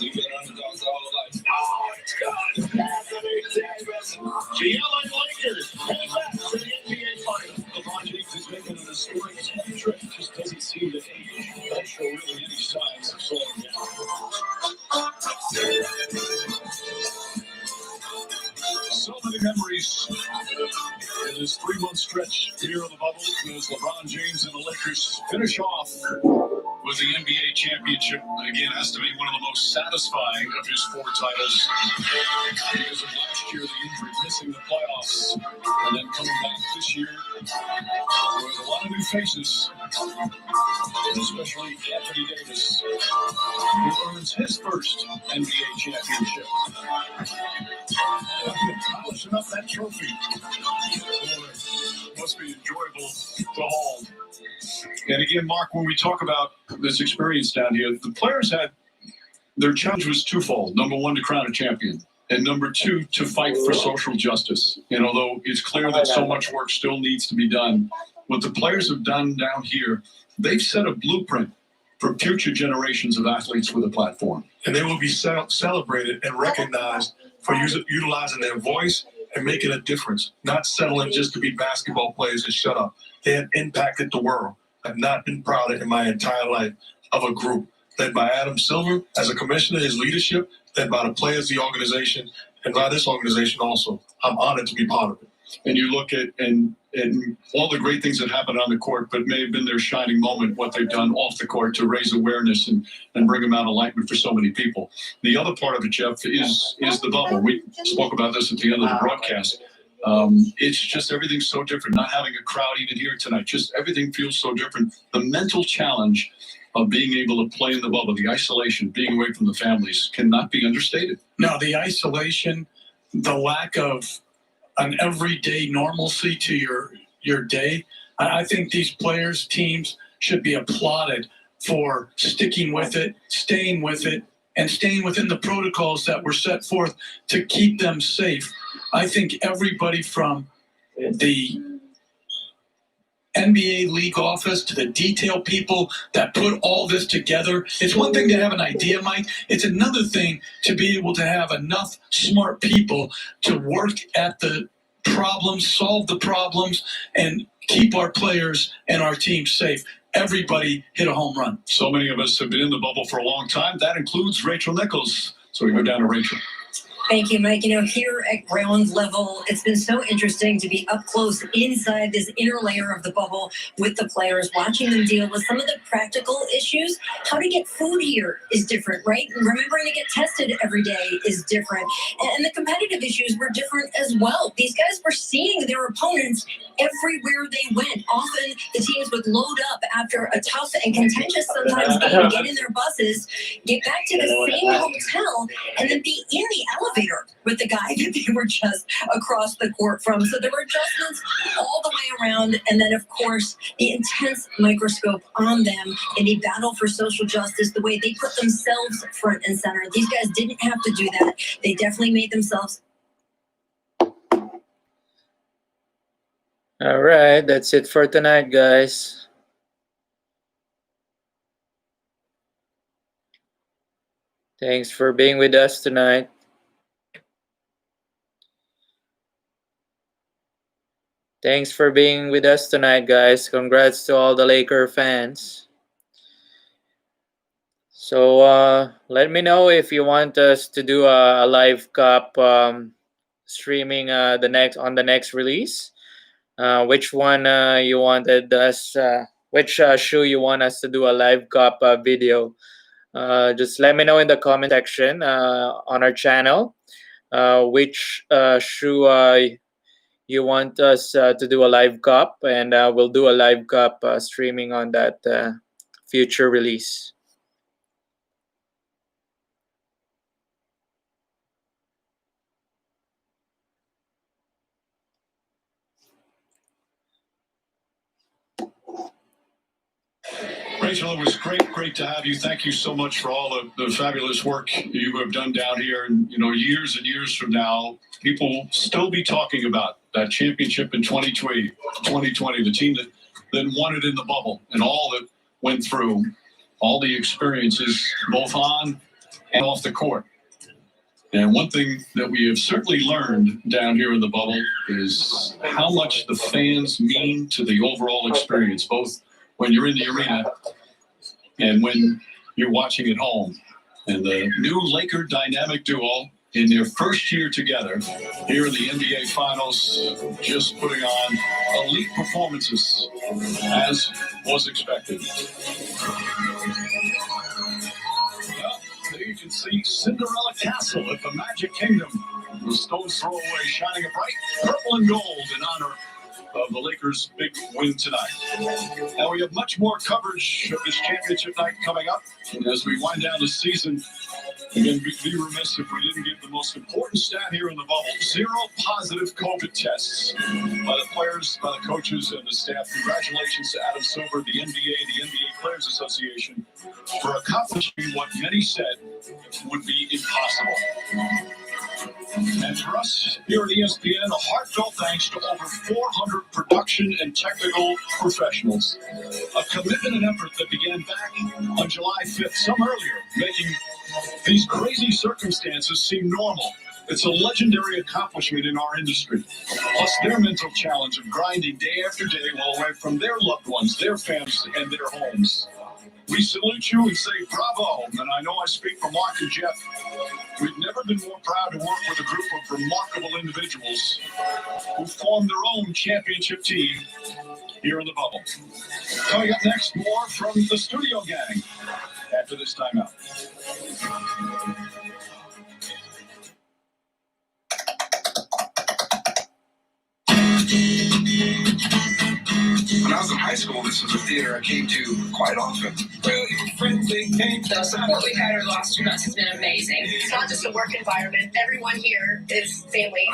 We've been underdogs all our life. Oh, it's good. Anthony Davis. The LA Lakers head back to the NBA Finals. LeBron James is making an historic 10th trip. Just doesn't seem to show really any signs of slowing down. So many memories in this 3-month stretch here on the bubble as LeBron James and the Lakers finish off with the NBA championship. Again, has to be one of the most satisfying of his 4 titles because of last year, the injury, missing the playoffs, and then coming back this year with a lot of new faces, especially Anthony Davis, who earns his first NBA championship. Polishing up that trophy. Boy, must be enjoyable to hold. And again, Mark, when we talk about this experience down here, the players had their challenge was twofold. Number one, to crown a champion. And number two, to fight for social justice. And although it's clear that so much work still needs to be done, what the players have done down here, they've set a blueprint for future generations of athletes with a platform. And they will be celebrated and recognized for utilizing their voice and making a difference, not settling just to be basketball players and shut up. They have impacted the world. I've not been prouder in my entire life of a group led by Adam Silver as a commissioner, his leadership, led by the players, the organization, and by this organization also. I'm honored to be part of it. And you look at and all the great things that happened on the court, but may have been their shining moment, what they've done off the court to raise awareness and bring about enlightenment for so many people. The other part of it, Jeff, is the bubble. We spoke about this at the end of the broadcast. It's just everything's so different. Not having a crowd even here tonight, just everything feels so different. The mental challenge of being able to play in the bubble, the isolation, being away from the families, cannot be understated. No, the isolation, the lack of an everyday normalcy to your day. I think these players, teams should be applauded for sticking with it, staying with it, and staying within the protocols that were set forth to keep them safe. I think everybody from the NBA league office to the detail people that put all this together. It's one thing to have an idea, Mike. It's another thing to be able to have enough smart people to work at the problems, solve the problems, and keep our players and our team safe. Everybody hit a home run. So many of us have been in the bubble for a long time. That includes Rachel Nichols. So we go down to Rachel. Thank you, Mike. You know, here at ground level, it's been so interesting to be up close inside this inner layer of the bubble with the players, watching them deal with some of the practical issues. How to get food here is different, right? Remembering to get tested every day is different. And the competitive issues were different as well. These guys were seeing their opponents everywhere they went. Often the teams would load up after a tough and contentious sometimes game, get in their buses, get back to the same hotel, and then be in the elevator with the guy that they were just across the court from. So there were adjustments all the way around. And then, of course, the intense microscope on them in a battle for social justice, the way they put themselves front and center. These guys didn't have to do that. They definitely made themselves. All right, that's it for tonight, guys. Thanks for being with us tonight. Thanks for being with us tonight, guys. Congrats to all the Laker fans. So let me know if you want us to do a live cup streaming on the next release. Which one you wanted us? Which shoe you want us to do a live cup video? Just let me know in the comment section on our channel. Which shoe you want us to do a live cup, and we'll do a live cup streaming on that future release. Rachel, it was great to have you. Thank you so much for all the fabulous work you have done down here. And, you know, years and years from now, people will still be talking about that championship in 2020, the team that won it in the bubble and all that went through, all the experiences, both on and off the court. And one thing that we have certainly learned down here in the bubble is how much the fans mean to the overall experience, both when you're in the arena and when you're watching at home. And the new Laker dynamic duo in their first year together here in the NBA Finals, just putting on elite performances as was expected. Well, there you can see Cinderella Castle at the Magic Kingdom. The stone's throw away shining a bright purple and gold in honor of the Lakers' big win tonight. Now we have much more coverage of this championship night coming up. And as we wind down the season, again, we'd be remiss if we didn't give the most important stat here in the bubble: 0 positive COVID tests by the players, by the coaches, and the staff. Congratulations to Adam Silver, the NBA Players Association, for accomplishing what many said would be impossible. And for us here at ESPN, a heartfelt thanks to over 400 production and technical professionals. A commitment and effort that began back on July 5th, some earlier, making these crazy circumstances seem normal. It's a legendary accomplishment in our industry. Plus their mental challenge of grinding day after day while away from their loved ones, their families, and their homes. We salute you and say bravo, and I know I speak for Mark and Jeff. We've never been more proud to work with a group of remarkable individuals who formed their own championship team here in the bubble. Coming up next, more from the studio gang after this timeout. When I was in high school, this was a theater I came to quite often. The support we've had over the last 2 months has been amazing. It's not just a work environment. Everyone here is family.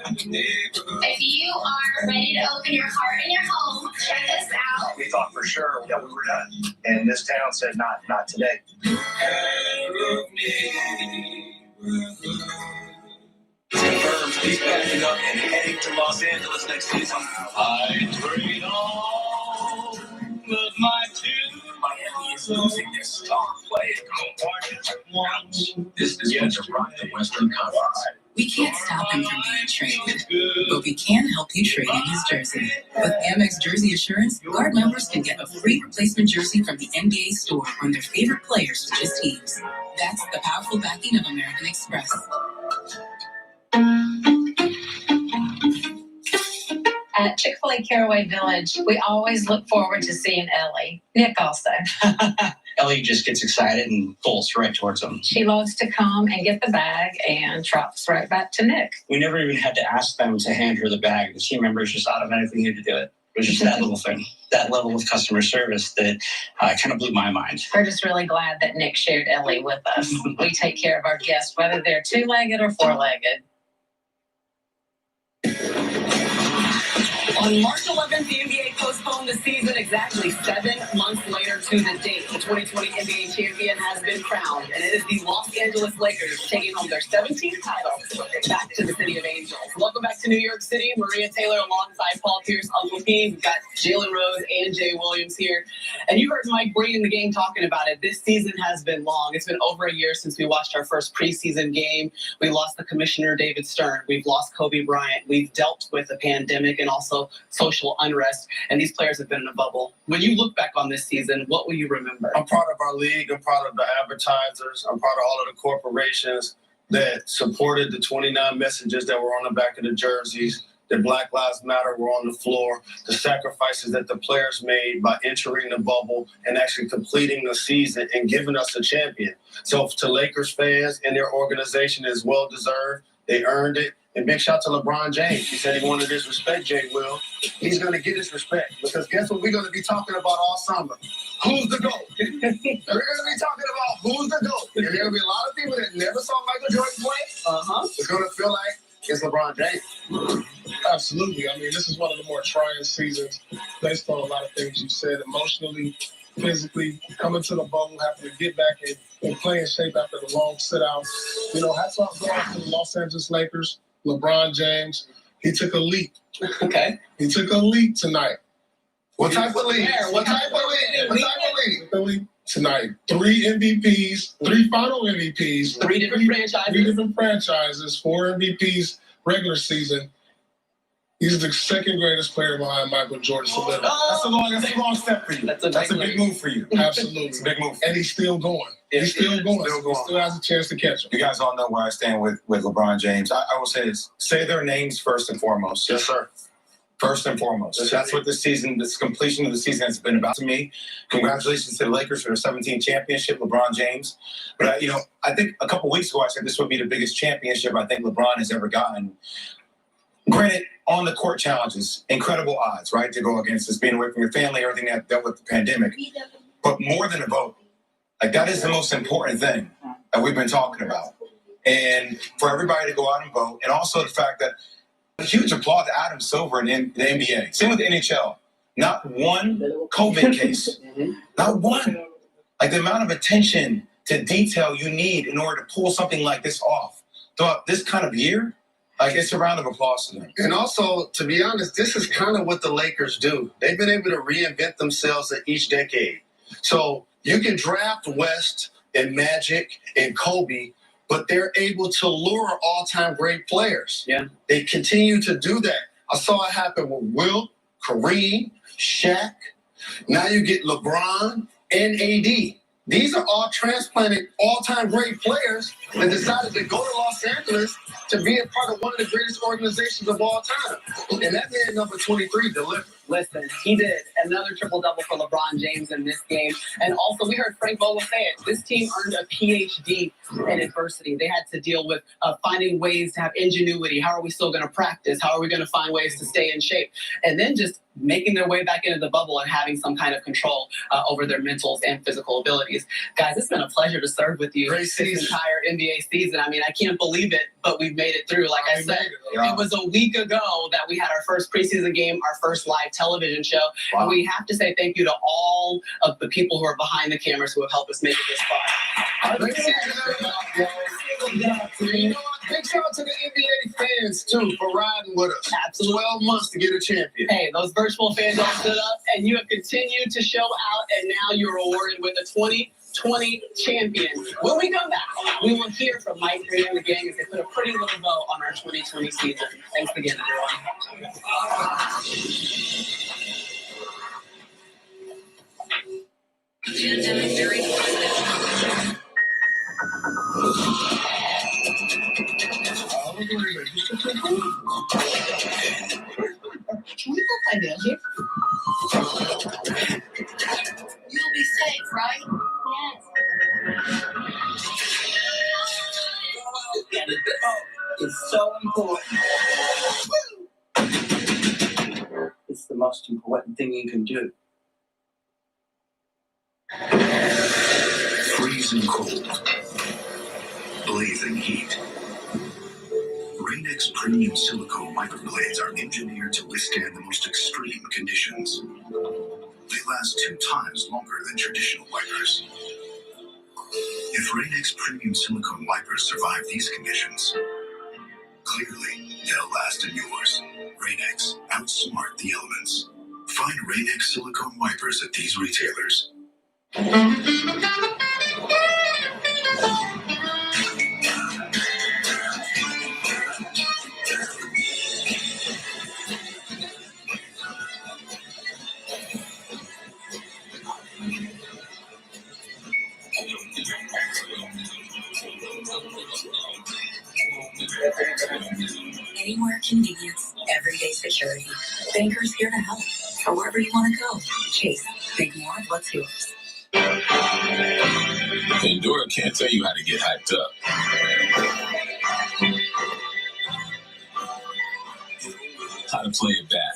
If you are ready to open your heart and your home, check us out. We thought for sure that we were done, and this town said not today. Confirmed he's backing up and heading to Los Angeles next season. I trade all of my two. Miami is losing their star player. This is going to rock the Western Conference. We can't stop him from being traded, but we can help you trade in his jersey. With Amex Jersey Assurance, Guard members can get a free replacement jersey from the NBA store when their favorite players switch teams. That's the powerful backing of American Express. At Chick-fil-A Caraway Village, we always look forward to seeing Ellie. Nick also. Ellie just gets excited and pulls right towards him. She loves to come and get the bag and drops right back to Nick. We never even had to ask them to hand her the bag. The team members just automatically knew to do it. It was just that little thing, that level of customer service that kind of blew my mind. We're just really glad that Nick shared Ellie with us. We take care of our guests, whether they're two-legged or four-legged. On March 11th, the NBA postponed the season exactly 7 months later to the date. The 2020 NBA champion has been crowned, and it is the Los Angeles Lakers taking home their 17th title back to the City of Angels. Welcome back to New York City. Maria Taylor alongside Paul Pierce, Uncle P. We've got Jalen Rose and Jay Williams here. And you heard Mike Breen in the game talking about it. This season has been long. It's been over a year since we watched our first preseason game. We lost the commissioner, David Stern. We've lost Kobe Bryant. We've dealt with a pandemic and also social unrest, and these players have been in a bubble. When you look back on this season, what will you remember? I'm proud of our league. I'm proud of the advertisers. I'm proud of all of the corporations that supported the 29 messages that were on the back of the jerseys, that Black Lives Matter were on the floor, the sacrifices that the players made by entering the bubble and actually completing the season and giving us a champion. So to Lakers fans and their organization is well-deserved. They earned it. And big shout to LeBron James. He said he wanted his respect, Jay Will. He's going to get his respect because guess what we're going to be talking about all summer? Who's the GOAT? We're going to be talking about who's the GOAT. And there will be a lot of people that never saw Michael Jordan play. It's going to feel like it's LeBron James. Absolutely. I mean, this is one of the more trying seasons based on a lot of things you said, emotionally, physically, coming to the bubble, having to get back and play in shape after the long sit-out. You know, hats off to the Los Angeles Lakers. LeBron James, he took a leap. Okay. He took a leap tonight. What type of league? What type of league? What type of league? Took a leap tonight. 3 MVPs, 3 final MVPs. 3 different franchises. 3 different franchises, 4 MVPs regular season. He's the second greatest player behind Michael Jordan. That's a long step for you. That's a big move for you. Absolutely. It's a big move. And he's still going. He's still going. He still has a chance to catch him. You guys all know where I stand with LeBron James. I will say this. Say their names first and foremost. Yes, sir. First and foremost. That's what this season, this completion of the season has been about to me. Congratulations to the Lakers for their 17th championship, LeBron James. But, I think a couple weeks ago I said this would be the biggest championship I think LeBron has ever gotten. Granted, on the court challenges, incredible odds, right, to go against this, being away from your family, everything that dealt with the pandemic. But more than a vote, like that is the most important thing that we've been talking about. And for everybody to go out and vote, and also the fact that a huge applaud to Adam Silver in the NBA. Same with the NHL. Not one COVID case. Not one. Like the amount of attention to detail you need in order to pull something like this off throughout this kind of year. Like, it's a round of applause to them. And also, to be honest, this is kind of what the Lakers do. They've been able to reinvent themselves in each decade. So you can draft West and Magic and Kobe, but they're able to lure all-time great players. Yeah. They continue to do that. I saw it happen with Wilt, Kareem, Shaq. Now you get LeBron and AD. These are all transplanted all-time great players that decided to go to Los Angeles to be a part of one of the greatest organizations of all time. And that man, number 23, delivered. Listen, he did another triple-double for LeBron James in this game. And also, we heard Frank Vogel say it. This team earned a PhD in adversity. They had to deal with finding ways to have ingenuity. How are we still going to practice? How are we going to find ways to stay in shape? And then just making their way back into the bubble and having some kind of control over their mentals and physical abilities. Guys, it's been a pleasure to serve with you this entire NBA season. I mean, I can't believe it, but we've made it through. Like I said, it was a week ago that we had our first preseason game, our first live television show. Wow. And we have to say thank you to all of the people who are behind the cameras who have helped us make it this far. Big shout out to the NBA fans, too, for riding with us. Absolutely. 12 months to get a champion. Hey, those virtual fans all stood up, and you have continued to show out, and now you're awarded with a 2020 champion. When we come back, we will hear from Mike Breen and the gang as they put a pretty little bow on our 2020 season. Thanks again, everyone. Pandemic very positive. play down here. You'll be safe, right? It's so important. It's the most important thing you can do. Freezing cold. Blazing heat. Rain-X premium silicone wiper blades are engineered to withstand the most extreme conditions. They last 2 times longer than traditional wipers. If Rain-X premium silicone wipers survive these conditions, clearly they'll last in yours. Rain-X, outsmart the elements. Find Rain-X silicone wipers at these retailers. Anywhere convenience, everyday security. Bankers here to help. Or wherever you want to go. Chase, think more of what's yours. Pandora can't tell you how to get hyped up. How to play it back.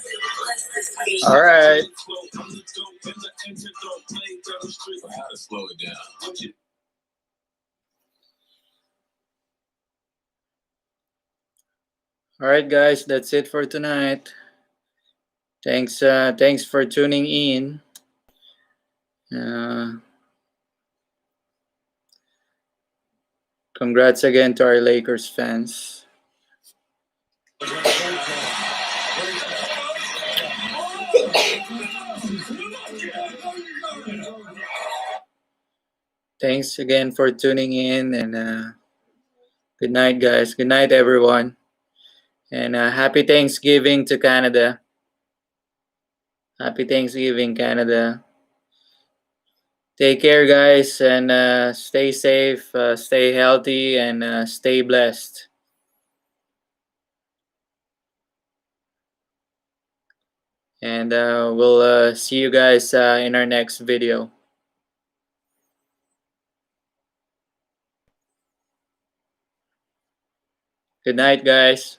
All right. Or how to slow it down. All right, guys, that's it for tonight. Thanks for tuning in. Congrats again to our Lakers fans. Thanks again for tuning in, and good night, guys. Good night, everyone. And happy Thanksgiving to Canada. Happy Thanksgiving, Canada. Take care, guys, and stay safe, stay healthy, and stay blessed. And we'll see you guys in our next video. Good night, guys.